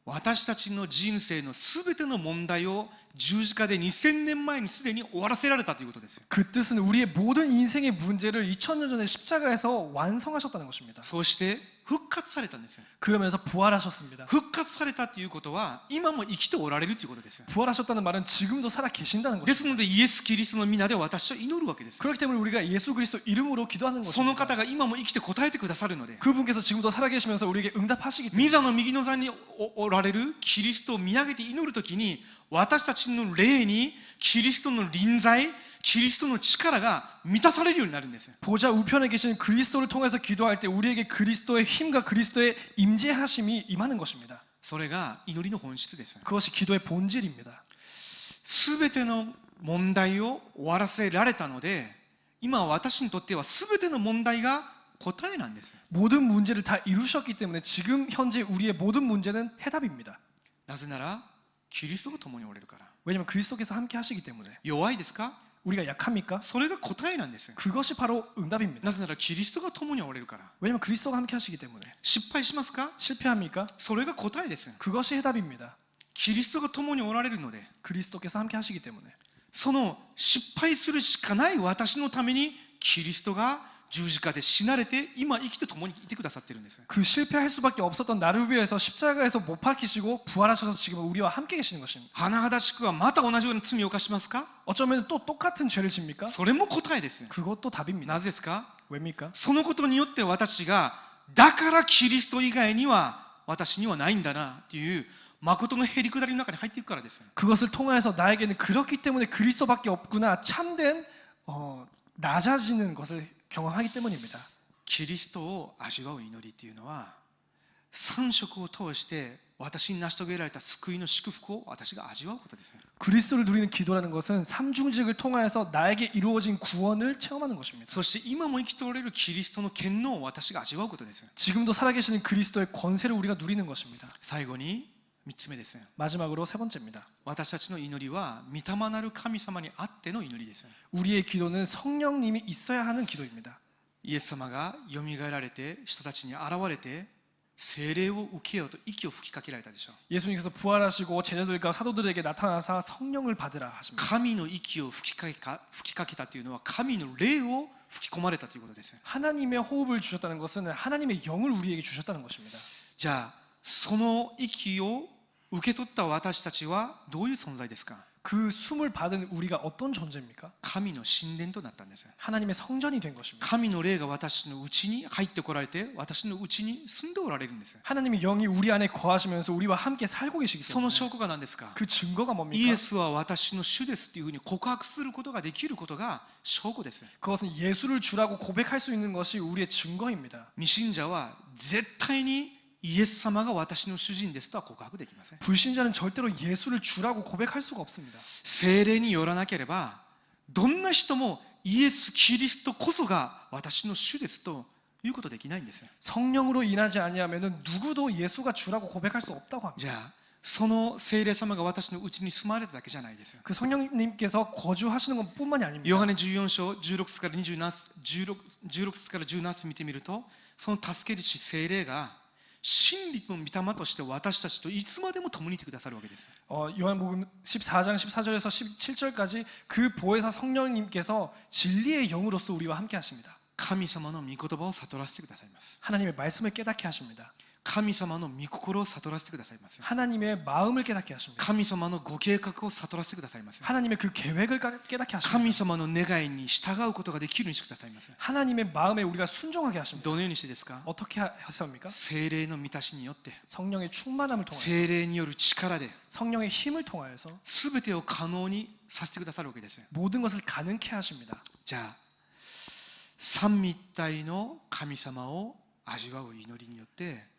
Speaker 1: 私たちの人生のすべての問題を十字架で2000年前にすでに終わらせられたということです。
Speaker 2: 그 뜻은 우리의 모든 인생의 문제를 2000년 전에 십자가에서 완성하셨다는 것입니다.
Speaker 1: そうして復活されたんです。
Speaker 2: 그러면서 부활하셨습니다.
Speaker 1: 復活されたということは今も生きておられるということです。
Speaker 2: 부활하셨다는 말은 지금도 살아 계신다는
Speaker 1: です
Speaker 2: 것입니다.
Speaker 1: のでイエス・キリストの皆で私は祈るわけです。
Speaker 2: 그렇기 때문에 우리가 예수 그리스도 이름으로 기도하는
Speaker 1: その
Speaker 2: 것입니다.
Speaker 1: 方が今も生きて答えてくださるので、
Speaker 2: 그분께서 지금도 살아 계시면서 우리에게 응답하시기
Speaker 1: 御
Speaker 2: 때문에
Speaker 1: 座の右の座におられるキリストを見上げて祈るときに、私たちの霊にキリストの臨在、キリストの力が満たされるようになるんです。
Speaker 2: 보좌 우편에 계신 그리스도를 통해서 기도할 때 우리에게 그리스도의 힘과 그리스도의 임재하심이 임하는 것입니다.
Speaker 1: それが祈りの本質です。
Speaker 2: 그것이 기도의 본질입니다.
Speaker 1: すべての問題を終わらせられたので、今私にとってはすべての問題が答えなんです。
Speaker 2: 모든 문제를 다 이루셨기 때문에 지금 현재 우리의 모든 문제는 해답입니다.
Speaker 1: なぜならキリストが共におれるから。
Speaker 2: 왜냐하면 그리스도께서 함께 하시기 때문에.
Speaker 1: 弱いですか？
Speaker 2: 우리가 약합니까?
Speaker 1: それが答えなんです。
Speaker 2: 그것이 바로 응답입니다.
Speaker 1: なぜならキリストが共におれるから。
Speaker 2: 왜냐하면 그리스도가 함께 하시기 때문에.
Speaker 1: 失敗しますか？
Speaker 2: 실패합니까?
Speaker 1: それが答えです。
Speaker 2: 그것이 해답입니다.
Speaker 1: キリストが共におられるので、
Speaker 2: 그리스도께서 함께 하시기 때문에.
Speaker 1: その失敗するしかない私のためにキリストが十字架で死なれて今生きて共にいてくださっているんです。
Speaker 2: 그 실패할 수밖에 없었던 나를 위해서 십자가에서 못 박히시고 부활하셔서 지금 우리와 함께 계시는 것입니다.
Speaker 1: 甚だしくはまた同じような罪を犯しますか？
Speaker 2: 어쩌면 또 똑같은 죄를 집니까?
Speaker 1: それも答えです。
Speaker 2: 그것도 답입니다.
Speaker 1: なぜですか？
Speaker 2: 왜입니까?
Speaker 1: そのことによって私がだからキリスト以外には私にはないんだなっていう誠のへりくだりの中に入っていくからです。
Speaker 2: 그것을 통하여서 나에게는 그렇기 때문에 그리스도밖에 없구나, 참된 낮아지는 것을 경험하기 때문입니다.
Speaker 1: キリストを味わう祈りっていうのは三色を通して私に成し遂げられた救いの祝福を私が味わうことです。
Speaker 2: 그리스도를 누리는 기도라는 것은 삼중직을 통하여서 나에게 이루어진 구원을 체험하는 것입니다.
Speaker 1: そして今も生きておられるキリストの権能を私が味わうことです。
Speaker 2: 지금도 살아계시는 그리스도의 권세를 우리가 누리는 것입니다.
Speaker 1: 最後に3つ目です。
Speaker 2: 마지막으로 세 번째입니다.
Speaker 1: 私たちの祈りは御霊なる神様にあっての祈りです。
Speaker 2: 우리의 기도는 성령님이 있어야 하는 기도입니다.
Speaker 1: イエス様がよみがえられて人たちに現れて聖霊を受けようと息を吹きかけられたでしょう。
Speaker 2: 예수님께서 부활하시고 제자들과 사도들에게 나타나사 성령을 받으라 하십니다.
Speaker 1: 神の息を吹きかけたというのは神の霊を吹き込まれたということです。
Speaker 2: 하나님의 호흡을 주셨다는 것은 하나님의 영을 우리에게 주셨다는 것입니다.
Speaker 1: じゃあその息を受け取った私たちはどういう存在ですか？
Speaker 2: 그 숨을 받은 우리가 어떤 존재입니까?
Speaker 1: 神の神殿となったんです。
Speaker 2: 하나님의 성전이 된 것입니다.
Speaker 1: 神の霊が私のうちに入ってこられて私のうちに住んでおられるんです。
Speaker 2: 하나님의 영이 우리 안에 거하시면서 우리와 함께 살고 계시기
Speaker 1: その
Speaker 2: 때문에
Speaker 1: 証拠が何ですか？
Speaker 2: 그 증거가
Speaker 1: イ
Speaker 2: 뭡니까?
Speaker 1: エスは私の主ですというふうに告白することができることが証拠です。
Speaker 2: 그것은 예수를 주라고 고백할 수 있는 것이 우리의 증거입니다.
Speaker 1: 未信者は絶対にイエス様が私の主人ですとは告白できません。
Speaker 2: 불신자는 절대로 예수를 주라고 고백할 수가 없습니다.
Speaker 1: 聖霊によらなければどんな人もイエス・キリストこそが私の主ですということできないんです。
Speaker 2: 성령으로 인하지 아니하면은 누구도 예수가 주라고 고백할 수 없다고 합니다.
Speaker 1: じゃあその聖霊様が私のうちに住まれただけじゃないですよ。
Speaker 2: 그 성령님께서 거주하시는 것뿐만이 아닙니다.
Speaker 1: ヨハネ14章16節から17節見てみると、その助け主聖霊が真理の御霊として私たちといつまでも共にいてくださるわけです。
Speaker 2: 요한복음 14장 14절에서 17절까지 그 보혜사 성령님께서 진리의 영으로서 우리와 함께 하십니다.
Speaker 1: 神様の御言葉を悟らせてくださいます。
Speaker 2: 하나님의 말씀을 깨닫게 하십니다.
Speaker 1: 神様の御心を悟らせてくださいます。
Speaker 2: 하나님의 마음을 깨닫게 하십니다.
Speaker 1: 神様のご計画を悟らせてくださいます。
Speaker 2: 하나님의 그 계획을 깨닫게 하십니다.
Speaker 1: 神様の願いに従うことができるようにしてくださいます。
Speaker 2: 하나님의 마음에 우리가 순종하게 하십니다.
Speaker 1: どのようにしてですか？
Speaker 2: 어떻게 하십니까?
Speaker 1: 聖霊の満たしによって、
Speaker 2: 성령의 충만함을 통하여서
Speaker 1: 聖霊による力で
Speaker 2: 성령의 힘을 통하여서
Speaker 1: 全てを可能にさせてくださるわけです。
Speaker 2: 모든 것을 가능케 하십니다.
Speaker 1: じゃあ三位一体の神様を味わう祈りによって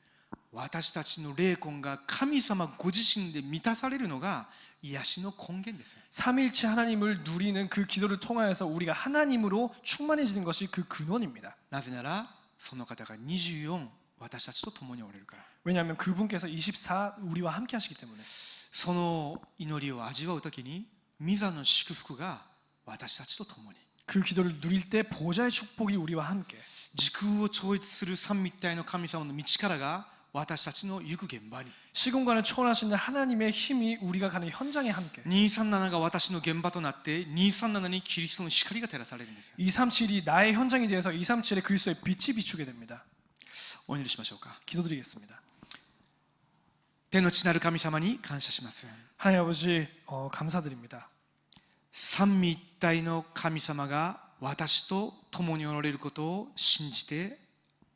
Speaker 1: 私たちの霊魂が神様ご自身で満たされるのが癒しの根源です。
Speaker 2: 삼일체 하나님을 누리는 그 기도를 통하여서 우리가 하나님으로 충만해지는 것이 그 근원입니다.
Speaker 1: なぜならその方が24私たちと共におられるから。
Speaker 2: 왜냐하면 그분께서 24 우리와 함께 하시기 때문에
Speaker 1: その祈りを味わうときに御座の祝福が私たちと共に、
Speaker 2: 그 기도를 누릴 때 보좌의 축복이 우리와 함께
Speaker 1: 時空を超越する三位一体の神様の道からが私たちの行く現場に、
Speaker 2: 시공간을 초월하시는 하나님의 힘이 우리가 가는 현장에 함께
Speaker 1: 237が私の現場となって237にキリストの光が照らされるんです。
Speaker 2: 237이 나의 현장이 되어서 237에 그리스도의 빛이 비추게 됩니다.
Speaker 1: お祈りしましょうか。
Speaker 2: 기도드리겠습니다.
Speaker 1: 天の父なる神様に感謝します。
Speaker 2: 하나님 아버지 감사드립니다.
Speaker 1: 三位一体の神様が私と共におられることを信じて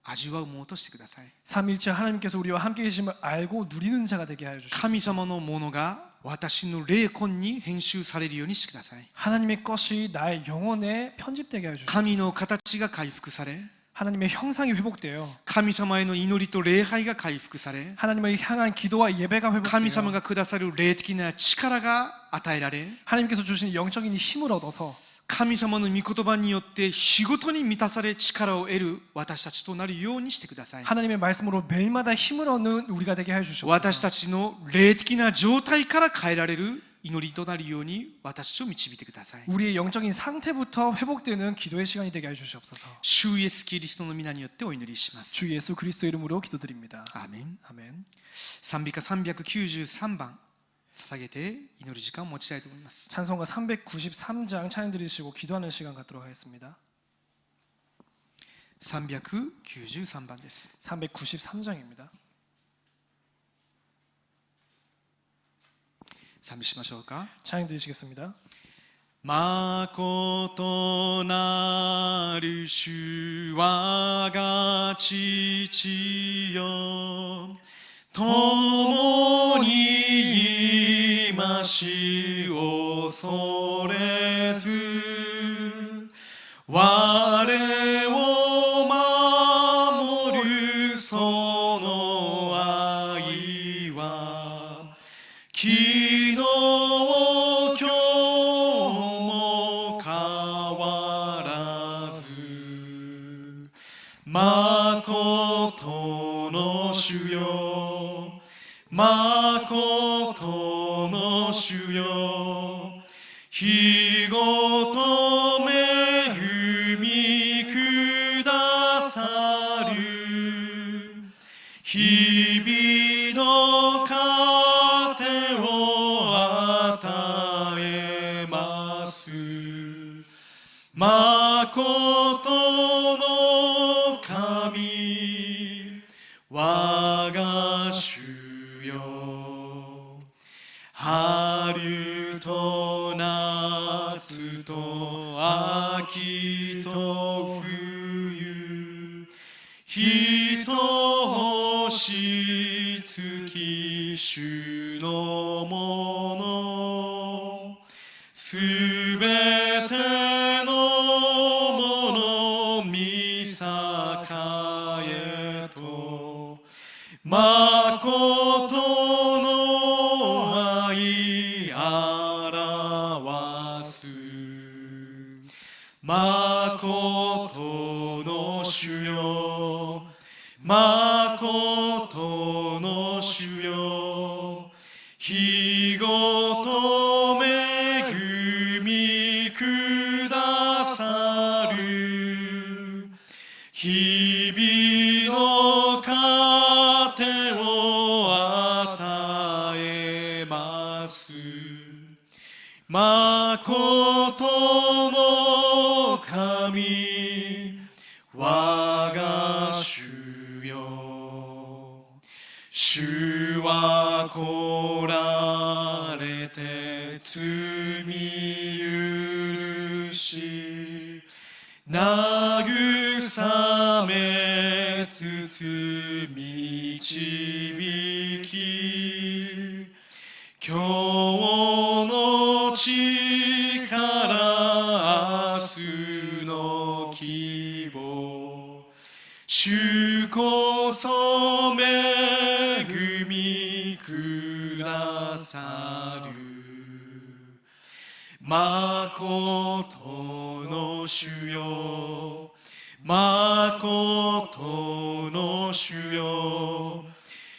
Speaker 1: 味わうものとしてください。
Speaker 2: 삼일체 하나님께서 우리와 함께 계심을 알고 누리는 자가 되게 하여 주시옵소서.
Speaker 1: 神様のものが私の霊魂に編集されるようにしてください。
Speaker 2: 하나님의 것이 나의 영혼에 편집되게 하여 주시옵소서.
Speaker 1: 神の形が回復され、
Speaker 2: 하나님의 형상이 회복되어
Speaker 1: 神様への祈りと礼拝が回復され、
Speaker 2: 하나님을 향한 기도와 예배가
Speaker 1: 神様
Speaker 2: 회복되어
Speaker 1: がくださる霊的な力が与えられ、
Speaker 2: 하나님께서 주신 영적인 힘을 얻어서
Speaker 1: 神様の御言葉によって日ごとに満たされ力を得る私たちとなるようにしてください。
Speaker 2: 하나님의 말씀으로 매일마다 힘을 얻는 우리가 되게 하여
Speaker 1: 私
Speaker 2: 주시옵소서.
Speaker 1: たちの霊的な状態から変えられる祈りとなるように私を導いてください。
Speaker 2: 우리의 영적인 상태부터 회복되는 기도의 시간이 되게 하여 주시옵소서.
Speaker 1: 主イエスキリストの皆によってお祈りします。
Speaker 2: 주 예수 그리스도 이름으로 기도드립니다.
Speaker 1: アーメン。
Speaker 2: 아멘.
Speaker 1: 賛美歌393番捧げて祈る時間を持ちたいと思います。
Speaker 2: 찬송가 393장 찬양 드리시고 기도하는 시간 갖도록 하겠습니다.
Speaker 1: 393番です。
Speaker 2: 393장입니다.
Speaker 1: 賛美しましょうか。
Speaker 2: 찬양 드리시겠습니다.
Speaker 1: まことなる主我が父よ、共に今し恐れず、我を守るその愛は昨日今日も変わらず、まことの主よ、まことの主よ、日ごと恵み下まことの神我が主よ、春と夏と秋と冬、日と星月主のもの、すべてのもの見栄えとまことの愛表す。まことの主よ、まことの主よ、日ごと恵みくださる。日々の糧を与えます。まことの神我が主よ、主は来られて罪許し、慰めつつ導き、今日の力、明日の希望、主こそ恵みくださる。まことの主よ、まことの主よ、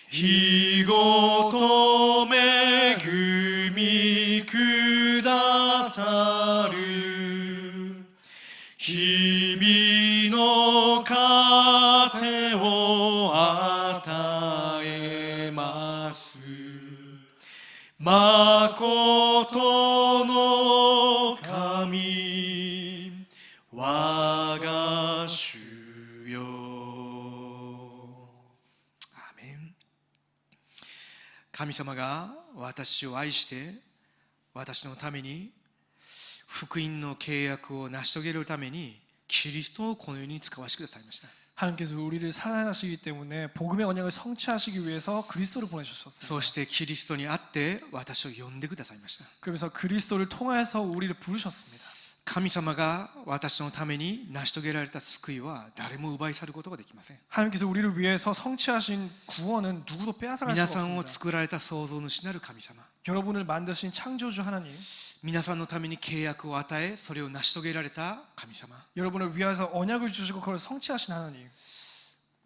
Speaker 1: 日ごと恵みくださる。日々の糧を与えます。まことの神我が主よ。アーメン。神様が私を愛して私のために福音の契約を成し遂げるためにキリストをこの世に使わせてくださいました。
Speaker 2: 하나님께서 우리를 사랑하시기 때문에 복음의 언약을 성취하시기 위해서 그리스도를
Speaker 1: そ
Speaker 2: 보내주셨어요.
Speaker 1: してキリストにあって私を呼んでくださいました。
Speaker 2: 그러면서 그리스도를 통하여서 우리를 부르셨습니다.
Speaker 1: 神様が私のために成し遂げられた救いは誰も奪い去ることができません。
Speaker 2: 하나님께서 우리를 위해서 성취하신 구원은 누구도 빼앗아갈
Speaker 1: 皆
Speaker 2: 수가
Speaker 1: さんを
Speaker 2: 없습니다.
Speaker 1: 作られた創造主なる神様、
Speaker 2: 여러분을 만드신 창조주 하나님,
Speaker 1: 皆さんのために契約を与えそれを成し遂げられた神様、
Speaker 2: 여러분을 위해서 언약을 주시고 그걸 성취하신 하나님,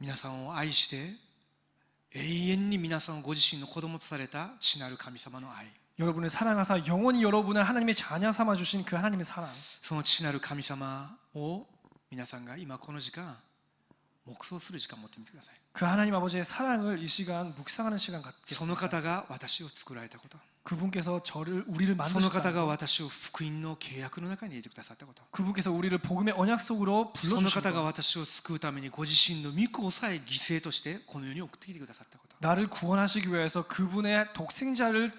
Speaker 1: 皆さんを愛して永遠に皆さんをご自身の子供とされた父なる神様の愛、
Speaker 2: 여러분을 사랑하사 영원히 여러분을 하나님의 자녀 삼아 주신 그 하나님의 사랑,
Speaker 1: その父なる神様を皆さんが今この時間黙想する時間を持ってみてください。
Speaker 2: 그 하나님 아버지의 사랑을 이 시간 묵상하는 시간
Speaker 1: その
Speaker 2: 갖겠습니다.
Speaker 1: 方が私を作られたこと、
Speaker 2: 그분께서 우리를
Speaker 1: その方
Speaker 2: 만드셨다.
Speaker 1: が私を福音の契約の中に入れてくださったこと、
Speaker 2: 그분께서 우리를 복음의 언약 속으로
Speaker 1: その
Speaker 2: 불러주신
Speaker 1: 方が
Speaker 2: 것.
Speaker 1: 私を救うためにご自身の御子をさえ犠牲としてこの世に送ってきてくださったこと、
Speaker 2: 나를 구원하시기 위해서 그분의 독생자를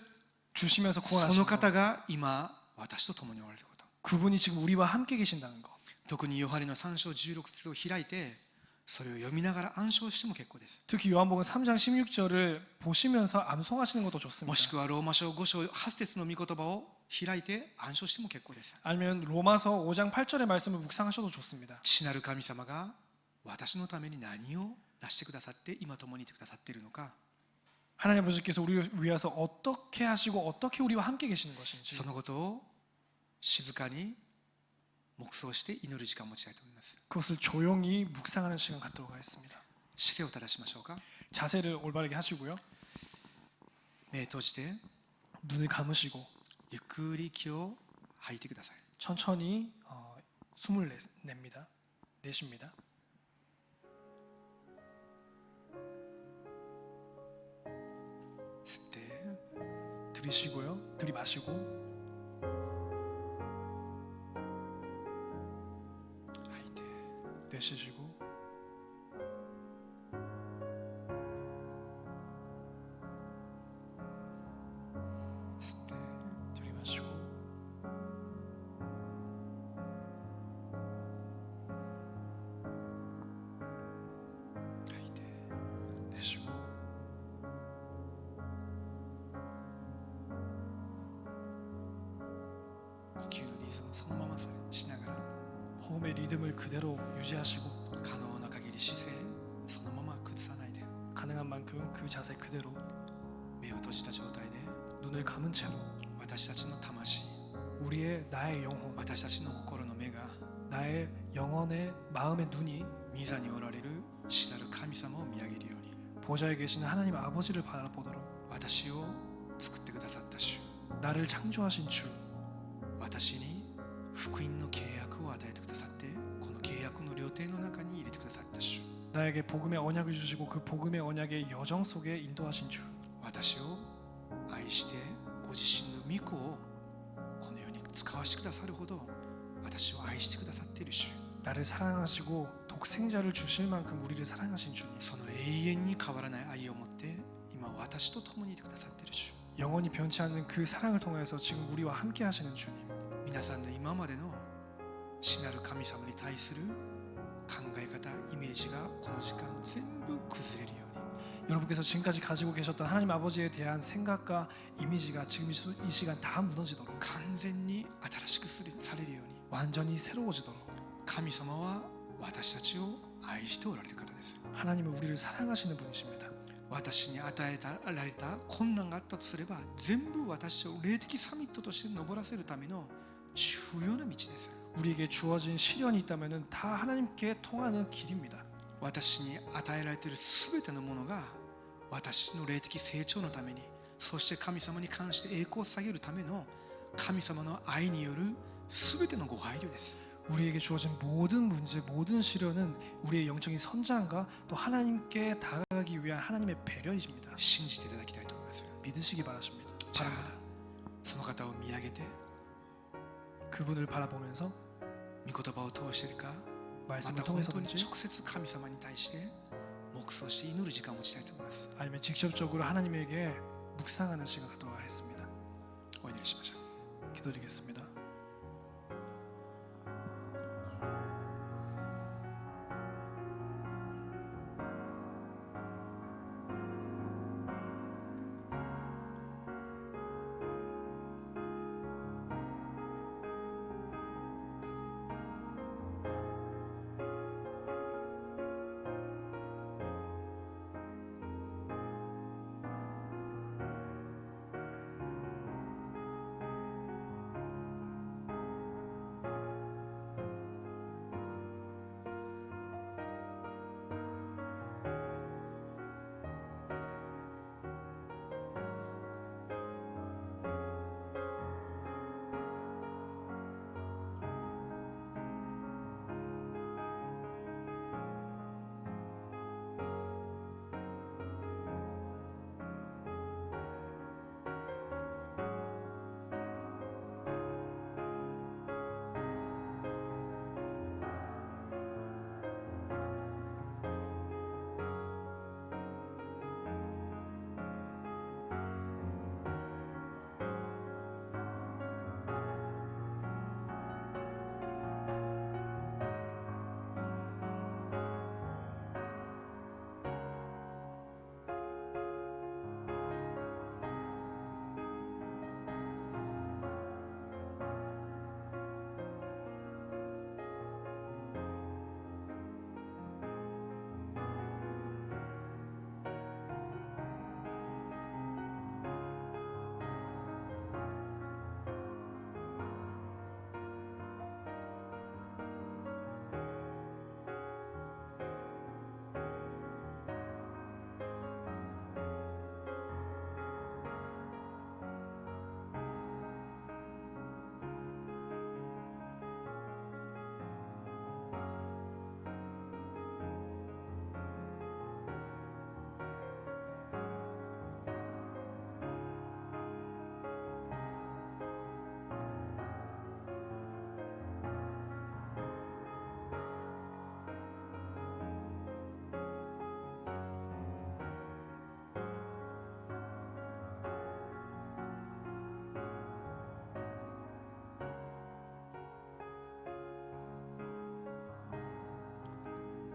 Speaker 2: 주시면서
Speaker 1: そ
Speaker 2: 구원하신
Speaker 1: の
Speaker 2: 것.
Speaker 1: 方が今私と共におられること、
Speaker 2: 그분이 지금 우리와 함께 계신다는 것.
Speaker 1: 特にヨハネの3章16節を開いてそれを読みながら暗唱しても結構です。
Speaker 2: 특히 요한복음 3장 16절을 보시면서 암송하시는 것도
Speaker 1: も
Speaker 2: 좋습니다.
Speaker 1: しくはローマ書5章8節の御言葉を開いて暗唱しても結構です。
Speaker 2: 아니면 로마서 5장 8절의 말씀을 묵상하셔도 좋습니다.
Speaker 1: 父なる神様が私のために何をなしてくださって今共にいてくださっているのか、
Speaker 2: 하나님 아버지께서 우리를 위해서 어떻게 하시고 어떻게 우리와 함께 계시는 것인지
Speaker 1: そのことを静かに黙想して祈る時間を持ちたいと思います。
Speaker 2: 그것을 조용히 묵상하는 시간 갖도록 하겠습니다.
Speaker 1: 姿勢を正しましょうか。
Speaker 2: 자세를 올바르게 하시고요.
Speaker 1: 目閉じて
Speaker 2: 눈을 감으시고
Speaker 1: ゆっくり息を吐いてください。
Speaker 2: 천천히 숨을 냅니다. 내쉽니다. 들이쉬고요. 들이마시고 내쉬시고吸って들이마시고吐いて내쉬고
Speaker 1: 呼吸のリズムそのままそれしながら
Speaker 2: 호흡의 리듬을 그대로 유지하시고
Speaker 1: 可能な限り姿勢そのまま崩さないで
Speaker 2: 가능한 만큼 그 자세 그대로
Speaker 1: 目を閉じた状態で
Speaker 2: 눈을 감은 채로
Speaker 1: 私たちの魂
Speaker 2: 우리의 나의 영혼
Speaker 1: 私たちの心の目が
Speaker 2: 나의 영혼의 마음의 눈이
Speaker 1: 御座におられる父なる神様を見上げるように
Speaker 2: 보좌에 계시는 하나님 아버지를 바라보도록
Speaker 1: 私を作ってくださった主
Speaker 2: 나를 창조하신 주
Speaker 1: 私に福音の契約を与えてくださってこの契約の料亭の中に入れてくださった主
Speaker 2: 나에게 복음의 언약을 주시고 그 복음의 언약의 여정 속에 인도하신 주
Speaker 1: 私を愛してご自身の御子をこの世に使わせてくださるほど私を愛してくださっている主
Speaker 2: 나를 사랑하시고 독생자를 주실 만큼 우리를 사랑하신 주님
Speaker 1: その永遠に変わらない愛を持って今私と共にいてくださっている主
Speaker 2: 영원히 변치 않는 그 사랑을 통해서 지금 우리와 함께 하시는 주님
Speaker 1: 皆さんの今までの死なる神様に対する考え方イメージがこの時間全部崩れるように
Speaker 2: 여러분께서 지금까지 가지고 계셨던 하나님 아버지에 대한 생각과 이미지가 지금 이 시간 다 무너지도록
Speaker 1: 完全に新しくされるように
Speaker 2: 완전히 새로워지도록
Speaker 1: 神様は私たちを愛しておられる方です
Speaker 2: 하나님은 우리를 사랑하시는 분이십니다
Speaker 1: 私に与えられた困難があったとすれば全部私を霊的サミットとして登らせるための重要な道です
Speaker 2: 우리에게 주어진 시련이 있다면 다 하나님께 통하는 길입니다
Speaker 1: 私に与えられている全てのものが私の霊的成長のためにそして神様に関して栄光を下げるための神様の愛による全てのご配慮です
Speaker 2: 우리에게 주어진 모든 문제, 모든 시련은 우리의 영적인 선장과 또 하나님께 다가가기 위한 하나님의 배려이십니다
Speaker 1: 信じていただきたいと思います
Speaker 2: 믿으시기 바랍니다
Speaker 1: じゃあその方を見上げて
Speaker 2: 그분을 바라보면서
Speaker 1: 御言葉を通しているかま
Speaker 2: 말씀을
Speaker 1: た本当に
Speaker 2: 통해서든지
Speaker 1: 直接神様に対して黙想して祈る時間を持ちたいと思います
Speaker 2: 아니면 직접적으로 하나님에게 묵상하는 시간 갖도록 하겠습니다
Speaker 1: お祈りしましょう
Speaker 2: 기도드리겠습니다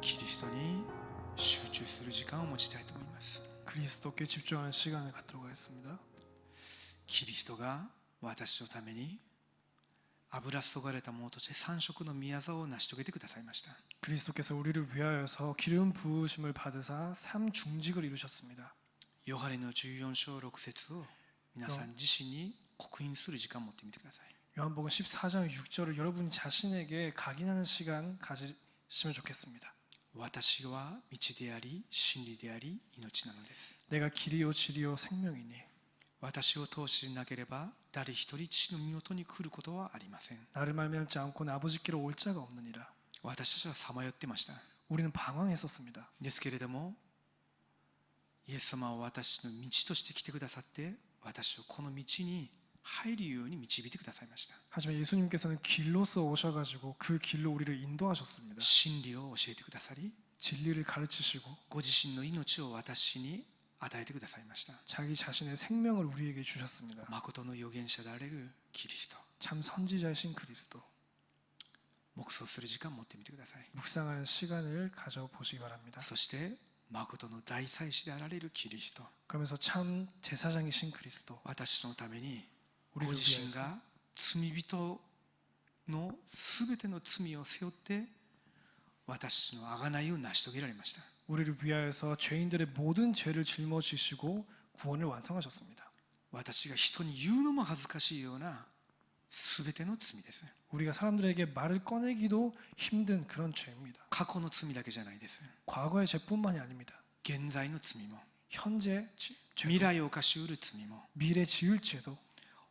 Speaker 1: キリストに集中する時間を持ちたいと思います。
Speaker 2: 그리스도께 집중하는 시간을 갖도록 하겠습니다.
Speaker 1: キリストが私のために油注がれたものとして三色の宮座を成し遂げてくださいました。
Speaker 2: 그리스도께서 우리를 위하여서 기름 부으심을 받으사 삼중직을 이루셨습니다.
Speaker 1: ヨハネの14章6節を皆さん自身に刻印する時間を持ってみてください。
Speaker 2: 요한복음 14장 6절을 여러분이 자신에게 각인하는 시간 가지시면 좋겠습니다.
Speaker 1: 私は道であり真理であり命なのです。
Speaker 2: 내가 길이요 진리요 생명이니
Speaker 1: 私を通しなければ誰一人父の身元に来ることはありません。
Speaker 2: 나를 말미암지 않고는 아버지께로 올 자가 없느니라.
Speaker 1: 私たちはさまよってました。
Speaker 2: 우리는 방황했었습니다.
Speaker 1: ですけれどもイエス様は私の道として来てくださって私をこの道に入るように導いてくださいました。
Speaker 2: 하지만 예수님께서는 길로서 오셔가지고 그 길로 우리를 인도하셨습니다.
Speaker 1: 真理を教えてくださり
Speaker 2: 진리를 가르치시고
Speaker 1: ご自身の命を私に与えてくださいました。
Speaker 2: 자기 자신의 생명을 우리에게 주셨습니다.
Speaker 1: 誠の預言者であられるキリスト、
Speaker 2: 참 선지자이신 그리스도.
Speaker 1: 黙想する時間を持ってみてください。
Speaker 2: 묵상하는 시간을 가져보시기 바랍니다.
Speaker 1: そして誠の大祭司であられるキリスト、
Speaker 2: 그러면서 참 제사장이신 그리스도.
Speaker 1: 私のためにご
Speaker 2: 우리를
Speaker 1: 自身
Speaker 2: 위하여서
Speaker 1: が罪人のすべての罪を背負って私の贖いを成し遂げられました。
Speaker 2: 우리를 위하여서 죄인들의 모든 죄를 짊어지시고 구원을 완성하셨습니다.
Speaker 1: 私が人に言うのも恥ずかしいようなすべての罪です。
Speaker 2: 우리가 사람들에게 말을 꺼내기도 힘든 그런 죄입니다.
Speaker 1: 過去の罪だけじゃないです。
Speaker 2: 과거의 죄뿐만이 아닙니다.
Speaker 1: 現在の罪も
Speaker 2: 현재
Speaker 1: 未
Speaker 2: 죄도
Speaker 1: 来を犯しうる罪も
Speaker 2: 미래 지을 죄도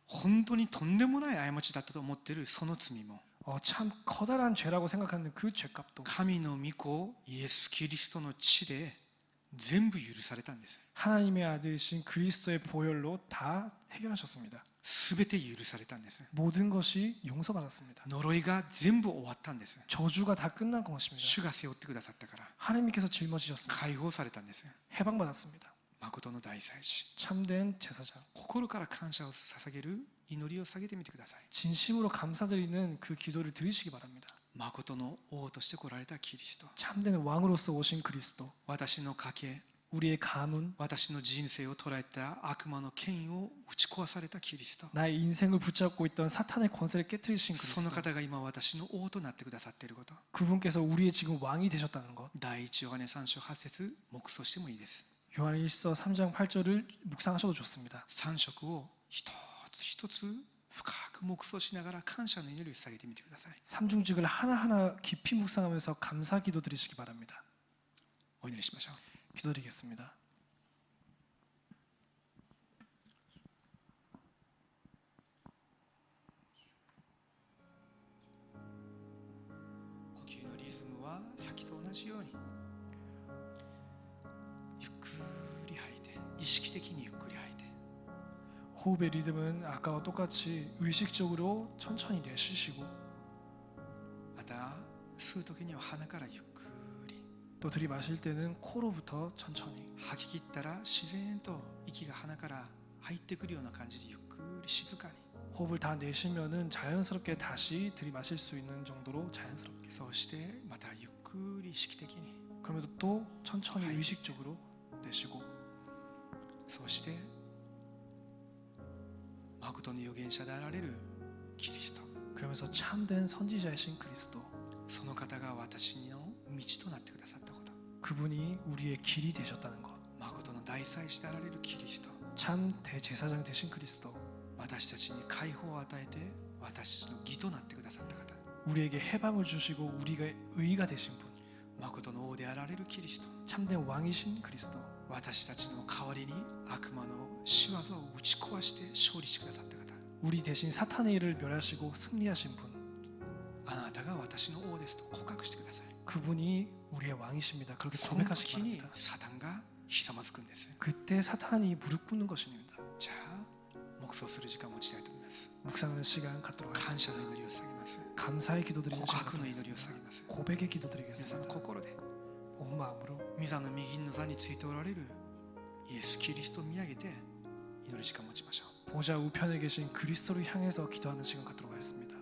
Speaker 1: 本当にとんでもない過ちだったと思っているその罪も
Speaker 2: 참 커다란 죄라고 생각하는 그 죄값도
Speaker 1: 神の御子イエス・キリストの血で全部許されたんです。
Speaker 2: 하나님의 아들이신 그리스도의 보혈로 다 해결하셨습니다.
Speaker 1: すべて許されたんです。
Speaker 2: 모든 것이 용서받았습니다.
Speaker 1: 呪いが全部終わったんです。
Speaker 2: 저주가 다 끝난 것입니다.
Speaker 1: 主が背負ってくださったから
Speaker 2: 하나님께서 짊어지셨습니다.
Speaker 1: 解放されたんです。
Speaker 2: 해방받았습니다.
Speaker 1: 誠の大祭司、
Speaker 2: 참된 제사장.
Speaker 1: 心から感謝を捧げる祈りを下げてみてください。
Speaker 2: 진심으로 감사드리는 그 기도를 드리시기 바랍니다.
Speaker 1: 誠の王として来られたキリスト、
Speaker 2: 참된 왕으로서 오신 그리스도.
Speaker 1: 私の家系、
Speaker 2: 우리의 가문,
Speaker 1: 私の人生を捉えた悪魔の権威を打ち壊されたキリスト、
Speaker 2: 나의 인생을 붙잡고 있던 사탄의 권세를 깨뜨리신
Speaker 1: その
Speaker 2: 그리스도.
Speaker 1: 方が今私の王となってくださっていること、
Speaker 2: 그분께서 우리의 지금 왕이 되셨다는 것.
Speaker 1: 第一ヨハネ3章8節黙想してもいいです。
Speaker 2: 요한일서 3장 8절을 묵상하셔도 좋습니다.
Speaker 1: 3色を一つ一つ深く黙想しながら感謝の祈りを捧げてみてください。
Speaker 2: 삼중직을 하나하나 깊이 묵상하면서 감사 기도 드리시기 바랍니다.
Speaker 1: お祈りしましょう。
Speaker 2: 기도드리겠습니다.
Speaker 1: 呼吸のリズムは先と同じようにゆっくり吐いて、意識的にゆっくり吐いて、
Speaker 2: 호흡의 리듬은 아까와 똑같이 의식적으로 천천히 내쉬시고
Speaker 1: また吸う時には鼻からゆっくり
Speaker 2: 또 들이마실 때는 코로부터 천천히
Speaker 1: 吐き切ったら自然と息が鼻から入ってくるような感じでゆっくり静かに、
Speaker 2: 호흡을 다 내쉬면은 자연스럽게 다시 들이마실 수 있는 정도로 자연스럽게
Speaker 1: そうしてまたゆっくり意識的に、
Speaker 2: 그러면서 또 천천히 의식적으로 내쉬고
Speaker 1: そうして誠の預言者であられるキリスト、
Speaker 2: 그러면서 참된 선지자이신 그리스도
Speaker 1: その方が私の道となってくださったこと、
Speaker 2: 그분이 우리의 길이 되셨다는 것
Speaker 1: 誠の大祭司であられるキリスト、
Speaker 2: 참 대제사장 되신 그리스도
Speaker 1: 私たちに解放を与えて私たちの義となってくださった方、
Speaker 2: 우리에게 해방을 주시고 우리가 의가 되신 분
Speaker 1: 誠の王であられるキリスト、
Speaker 2: 참된 왕이신 그리스도
Speaker 1: 私たちの代わりに悪魔の仕業を打ち壊して勝利してくださった方、
Speaker 2: 우리 대신 사탄의 일을 멸하시고 승리하신 분
Speaker 1: あなたが私の王ですと告白してください。
Speaker 2: 그분이 우리의 왕이십니다. 그렇게
Speaker 1: その
Speaker 2: 고백하시기
Speaker 1: 時に
Speaker 2: 바랍니다.
Speaker 1: サタンがひざまずくんです。
Speaker 2: 그때 사탄이 무릎 꿇는 것입니다.
Speaker 1: じゃあ黙想する時間を持ちたいと思います。
Speaker 2: 묵상하는 시간 갖도록
Speaker 1: 感
Speaker 2: 하겠습니다.
Speaker 1: 謝の祈りを捧げます。
Speaker 2: 감사의 기도드리는
Speaker 1: 告
Speaker 2: 시간
Speaker 1: 白の
Speaker 2: 갖도록
Speaker 1: 祈りを捧げ
Speaker 2: 하겠습니다.
Speaker 1: ます。
Speaker 2: 고백의
Speaker 1: 皆さんの
Speaker 2: 기도드리겠습니다.
Speaker 1: 心で
Speaker 2: 온 마음으로
Speaker 1: 御座の右の座についておられるイエス・キリストを見上げて祈る時間を持ちましょう。
Speaker 2: 보좌 우편에 계신 그리스도를 향해서 기도하는 시간 갖도록 하겠습니다.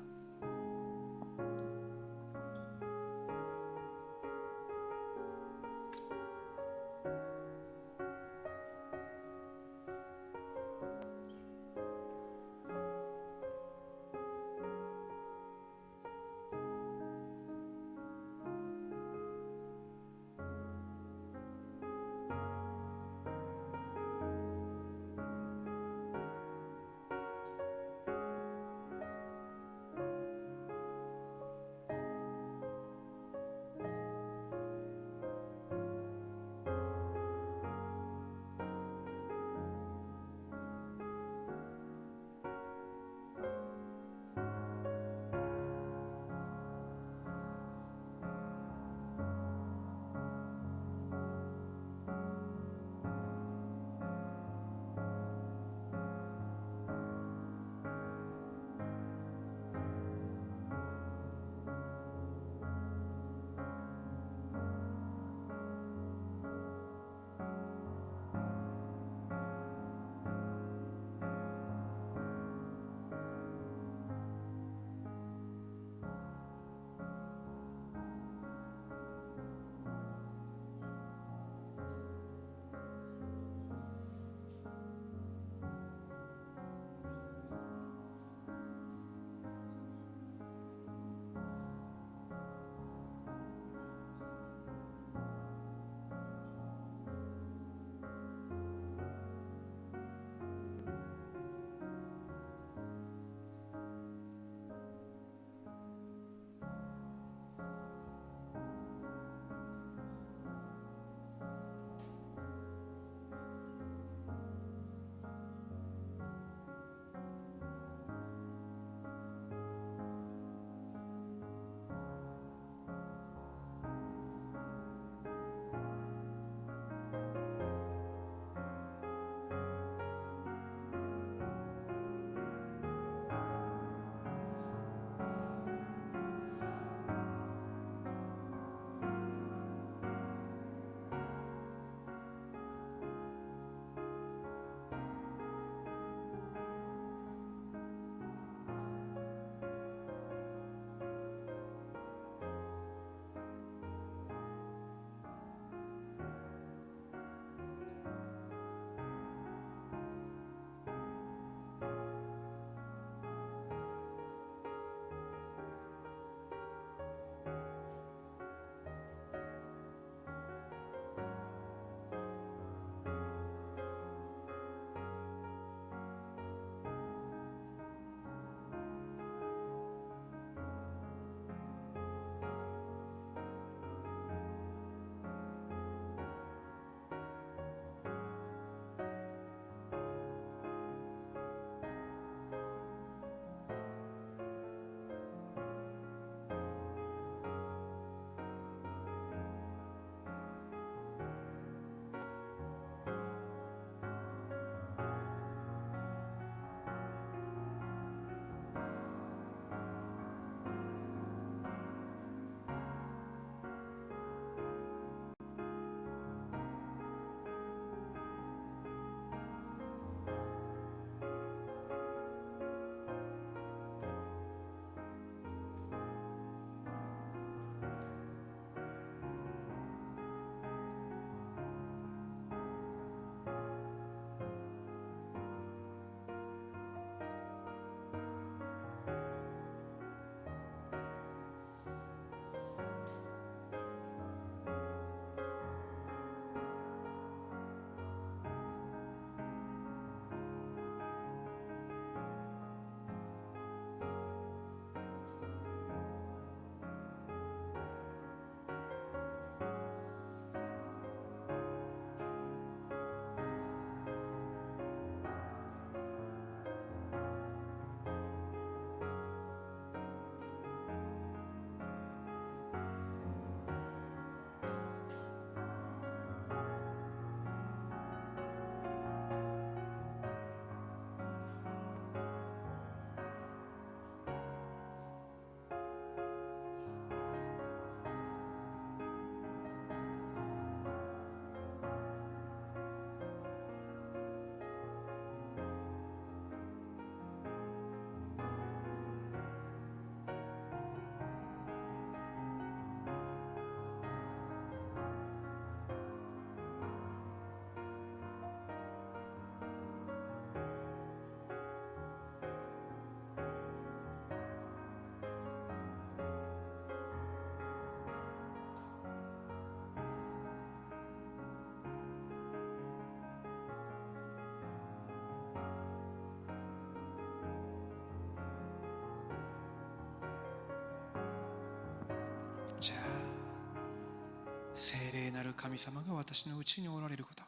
Speaker 1: 聖霊なる神様が私のうちにおられること、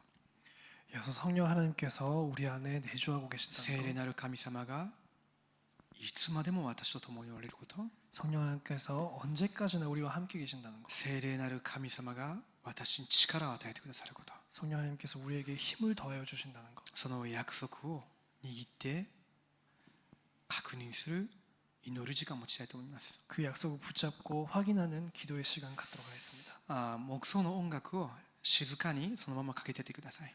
Speaker 2: 여기서 성령 하나님께서 우리 안에 내주하고
Speaker 1: 聖
Speaker 2: 계신다는
Speaker 1: 霊
Speaker 2: 것.
Speaker 1: なる神様がいつまでも私と共におられること、
Speaker 2: 성령 하나님께서 언제까지나 우리와 함께 계신다는 것.
Speaker 1: 聖霊なる神様が私に力を与えてくださること、
Speaker 2: 성령 하나님께서 우리에게 힘을 더하여 주신다는 것.
Speaker 1: その約束を握って確認する祈る時間を持ちたいと思います。
Speaker 2: 그 약속을 붙잡고 확인하는 기도의 시간 갖도록 하겠습니다.
Speaker 1: 黙想の音楽を静かにそのままかけててください。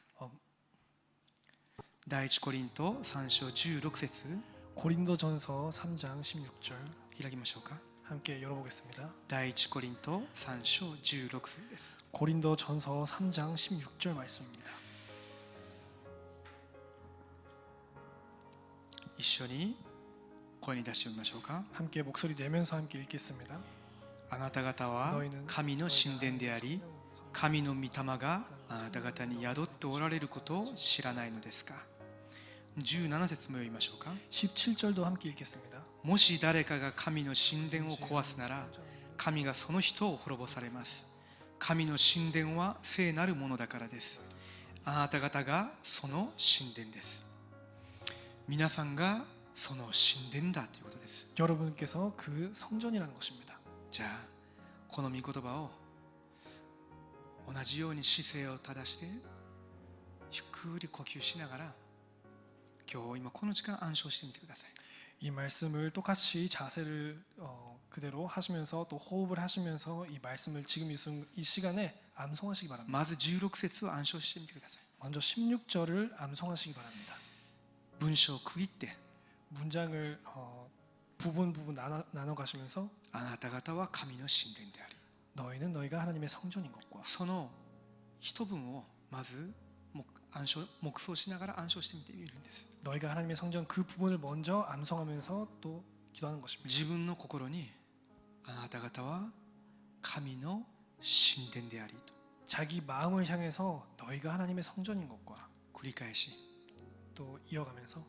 Speaker 1: 第一コリント3章16節
Speaker 2: 고린도전서 3장 16절
Speaker 1: 開きましょうか。
Speaker 2: 함께 열어보겠습니다.
Speaker 1: 第一コリント3章16節です。
Speaker 2: 고린도전서 3장 16절 말씀입니다.
Speaker 1: 一緒に声に出してみましょうか。
Speaker 2: 함께 목소리 내면서 함께 읽겠습니다.
Speaker 1: あなた方は神の神殿であり、神の御霊があなた方に宿っておられることを知らないのですか。17節も読みましょうか。
Speaker 2: 17절도 함께 읽겠습니다.
Speaker 1: もし誰かが神の神殿を壊すなら、神がその人を滅ぼされます。神の神殿は聖なるものだからです。あなた方がその神殿です。皆さんがその神殿だということです。
Speaker 2: 여러분께서 그 성전이라는 것입니다.
Speaker 1: じゃあこの御言葉を同じように姿勢を正してゆっくり呼吸しながら、今日今この時間暗唱してみてください。
Speaker 2: 이 말씀을 똑같이 자세를 그대로 하시면서 또 호흡을 하시면서 이 말씀을 지금 이 시간에 암송하시기 바랍니다.
Speaker 1: まず16節を暗唱してみてください。
Speaker 2: 먼저 16절을 암송하시기 바랍니다.
Speaker 1: 文章を区切って、
Speaker 2: 문장을 부분 나눠 가시면서
Speaker 1: あなた方は神の神殿であり、
Speaker 2: 너희는 너희가 하나님의 성전인 것과
Speaker 1: その一文をまず黙想しながら暗唱してみているんです。
Speaker 2: 너희가 하나님의 성전 그 부분을 먼저 암송하면서 또 기도하는 것입니다.
Speaker 1: 自分の心にあなた方は神の神殿でありと
Speaker 2: 자기 마음을 향해서 너희가 하나님의 성전인 것과
Speaker 1: 繰り返し、
Speaker 2: 또 이어가면서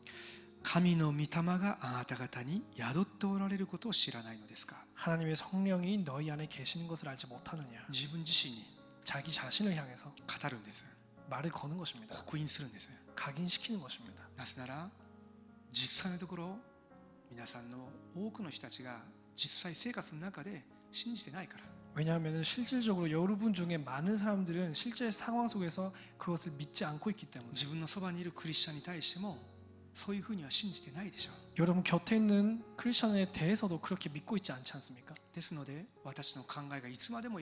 Speaker 1: 神の御霊があなた方に宿っておられることを知らないのですか。
Speaker 2: 하나님의 성령이 너희 안에 계시는 것을 알지 못하느냐.
Speaker 1: 自分自身に
Speaker 2: 자기 자신을 향해서
Speaker 1: 語るんです。
Speaker 2: 말을 거는 것입니다.
Speaker 1: 刻印するんです。
Speaker 2: 각인시키는 것입니다.
Speaker 1: なぜなら実際のところ皆さんの多くの人たちが実際生活の中で信じてないから。
Speaker 2: 왜냐하면 실질적으로 여러분 중에 많은 사람들은 실제 상황 속에서 그것을 믿지 않고 있기 때문에
Speaker 1: 自分のそばにいるクリスチャンに対してもそういうふうには信じてないでしょう。
Speaker 2: 여러분 곁에 있는 크리스천에 대해서도 그렇게 믿고 있지 않지 않습니까?
Speaker 1: ですので私の考えがいつまでも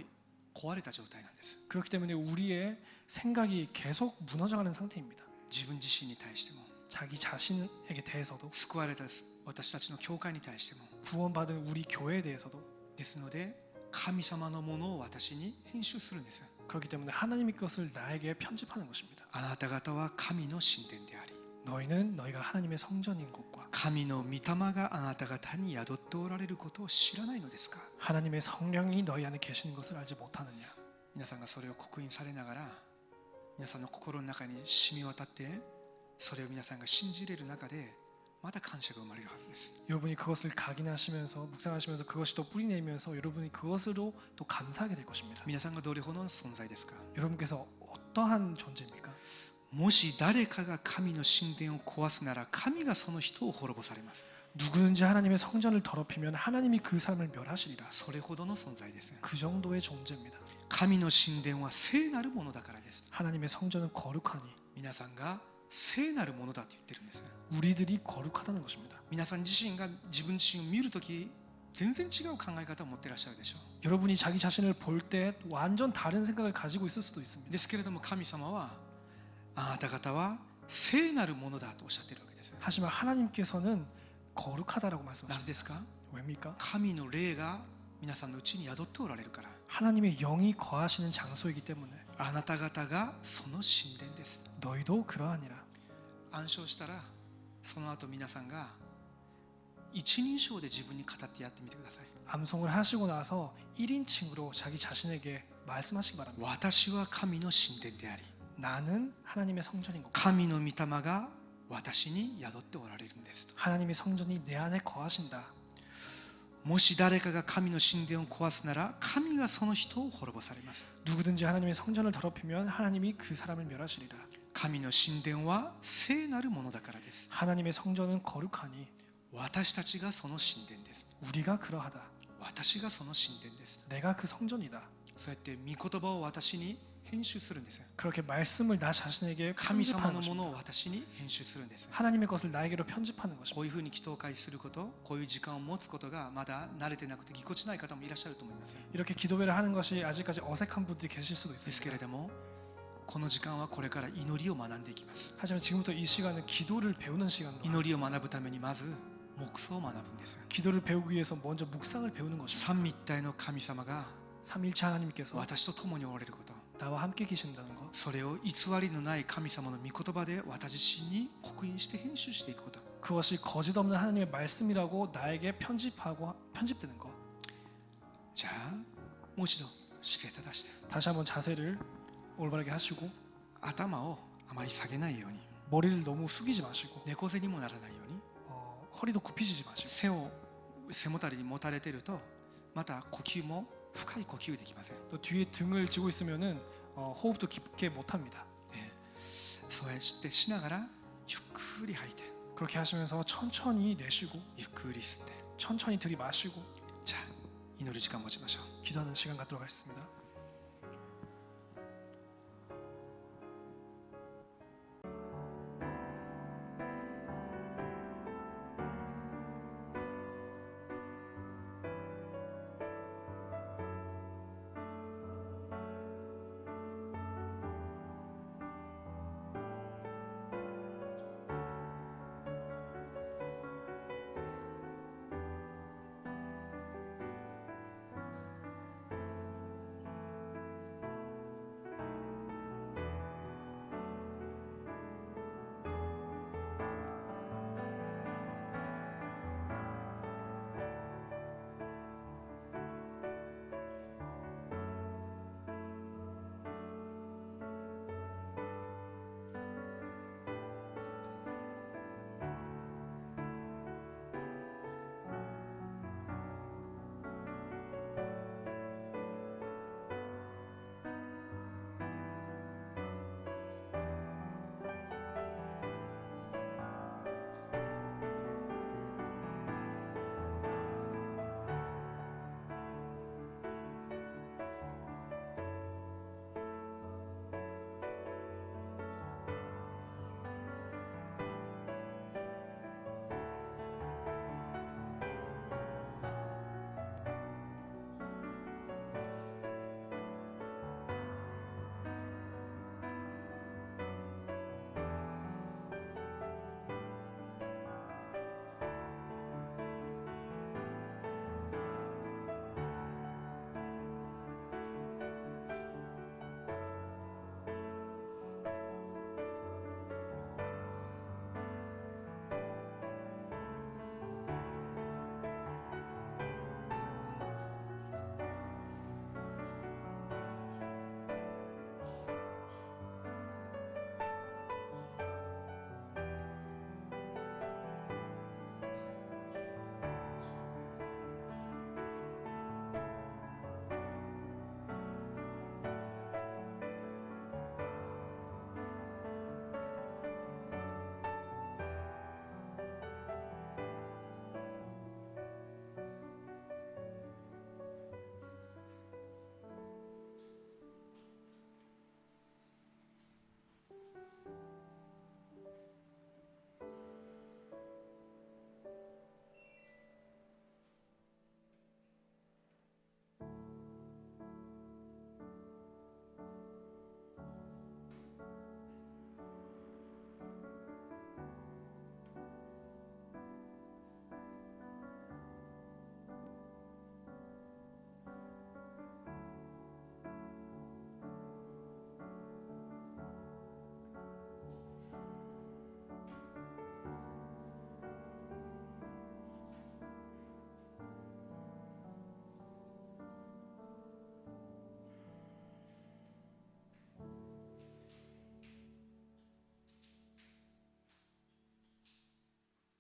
Speaker 1: 壊れた状態なんです。
Speaker 2: 그렇기 때문에 우리의 생각이 계속 무너져가는 상태입니다.
Speaker 1: 自分自身に対しても
Speaker 2: 자기 자신에게 대해서도
Speaker 1: 救われた私たちの教会に対しても
Speaker 2: 구원받은 우리 교회에 대해서도
Speaker 1: ですので神様のものを私に編集するんです。
Speaker 2: 그렇기 때문에 하나님의 것을 나에게 편집하는 것입니다.
Speaker 1: あなた方は神の神殿であり
Speaker 2: 너희는 너희가 하나님의 성전인 것과
Speaker 1: 神の御霊があなた方に宿っておられることを知らないのですか。
Speaker 2: 하나님의 성령이 너희 안에 계시는 것을 알지 못하느냐.
Speaker 1: 皆さんがそれを刻印されながら皆さんの心の中に染み渡ってそれを皆さんが信じれる中でまた感謝が生まれるはずです。
Speaker 2: 여러분이 그것을 각인하시면서 묵상하시면서 그것이 또 뿌리내면서 여러분이 그것으로 또 감사하게 될 것입니다.
Speaker 1: 皆さんがどれほどの存在ですか。
Speaker 2: 여러분께서 어떠한 존재입니까?
Speaker 1: もし誰かが神の神殿を壊すなら神がその人を滅ぼされます。
Speaker 2: 누구든지 하나님의 성전을 더럽히면 하나님이 그 사람을 멸하시리라.
Speaker 1: それほどの存在です。
Speaker 2: 그 정도의 존재입니다.
Speaker 1: 神の神殿は聖なるものだからです。
Speaker 2: 하나님의 성전은 거룩하니
Speaker 1: 皆さんが聖なるものだと言ってるんです。
Speaker 2: 우리들이 거룩하다는 것입니다.
Speaker 1: 皆さん自身が自分自身を見るとき全然違う考え方を持っていらっしゃるでしょう。
Speaker 2: 여러분이 자기 자신을 볼 때 완전 다른 생각을 가지고 있을 수도 있습니다.
Speaker 1: ですけれども神様はあなた方は聖なるものだとおっしゃっているわけです。
Speaker 2: 하지만 하나님께서는 거룩하다라고
Speaker 1: なぜ
Speaker 2: 말씀하십니다.
Speaker 1: ですか。
Speaker 2: 왜입니까?
Speaker 1: 神の霊が皆さんのうちに宿っておられるから。
Speaker 2: 하나님의 영이 거하시는 장소이기 때문에
Speaker 1: あなた方がその神殿です。
Speaker 2: 너희도 그러하니라.
Speaker 1: 暗唱したらその後皆さんが一人称で自分に語ってやってみてください。
Speaker 2: 암송을 하시고 나서 1인칭으로 자기 자신에게 말씀하시기 바랍니다.
Speaker 1: 私は神の神殿であり
Speaker 2: 나는 하나님의 성전인 것.
Speaker 1: 神の御霊が私に宿っておられるんですと。
Speaker 2: 하나님의 성전이 내 안에 거하신다.
Speaker 1: もし誰かが神の神殿を壊すなら神がその人を滅ぼされます。
Speaker 2: 누구든지 하나님의 성전을 더럽히면 하나님이 그 사람을 멸하시리라.
Speaker 1: 神の神殿は聖なるものだからです。
Speaker 2: 하나님의 성전은 거룩하니
Speaker 1: 私たちがその神殿です。
Speaker 2: 우리가 그러하다.
Speaker 1: 私がその神殿です。
Speaker 2: 내가 그 성전이다.
Speaker 1: そうやって御言葉を私に編集するんですよ。
Speaker 2: 그렇게 말씀을 나 자신에게
Speaker 1: 神様
Speaker 2: 편집하는
Speaker 1: のもの
Speaker 2: 것입니다.
Speaker 1: を私に編集するんです。
Speaker 2: 하나님의 것을 나에게로 편집하는 것입니다.
Speaker 1: こういうふうに祈祷会すること、こういう時間を持つことがまだ慣れてなくてぎこちない方もいらっしゃると思います。
Speaker 2: 이렇게 기도회를 하는 것이 아직까지 어색한 분들이 계실 수도
Speaker 1: ですけれ
Speaker 2: 있습니다.
Speaker 1: ども、この時間はこれから祈りを学んでいきます。
Speaker 2: 하지만 지금부터 이 시간은 기도를 배우는 시간으로
Speaker 1: 祈りを
Speaker 2: 하겠습니다.
Speaker 1: 学ぶためにまず黙想を学ぶんです。
Speaker 2: 기도를 배우기 위해서 먼저 묵상을 배우는 것입니다.
Speaker 1: 三位一体の神様が
Speaker 2: 삼일체 하나님께서
Speaker 1: 私と共におられること、
Speaker 2: 나와 함께 계신다는 것,
Speaker 1: それを偽りのない神様の御言葉で私自身に刻印して編集していくこと。
Speaker 2: 그것이 거짓 없는 하나님의 말씀이라고 나에게 편집되는 것.
Speaker 1: じゃあもう一度姿勢正して、
Speaker 2: 다시 한번 자세를 올바르게 하시고
Speaker 1: 頭をあまり下げないように、
Speaker 2: 머리를 너무 숙이지 마시고
Speaker 1: 猫背にもならないように、
Speaker 2: 허리도 굽히지 마시고
Speaker 1: 背を背もたれに持たれているとまた呼吸も深い呼吸できません。
Speaker 2: 또 뒤에 등을 쥐고 있으면은 호흡도 깊게 못합니다.
Speaker 1: そうやってしながらゆっくり吐いて、
Speaker 2: 그렇게 하시면서 천천히 내쉬고
Speaker 1: ゆっくり吸って、
Speaker 2: 천천히 들이마시고
Speaker 1: じゃあ祈る時間を持ちましょう。
Speaker 2: 기도하는 시간 갖도록 하겠습니다.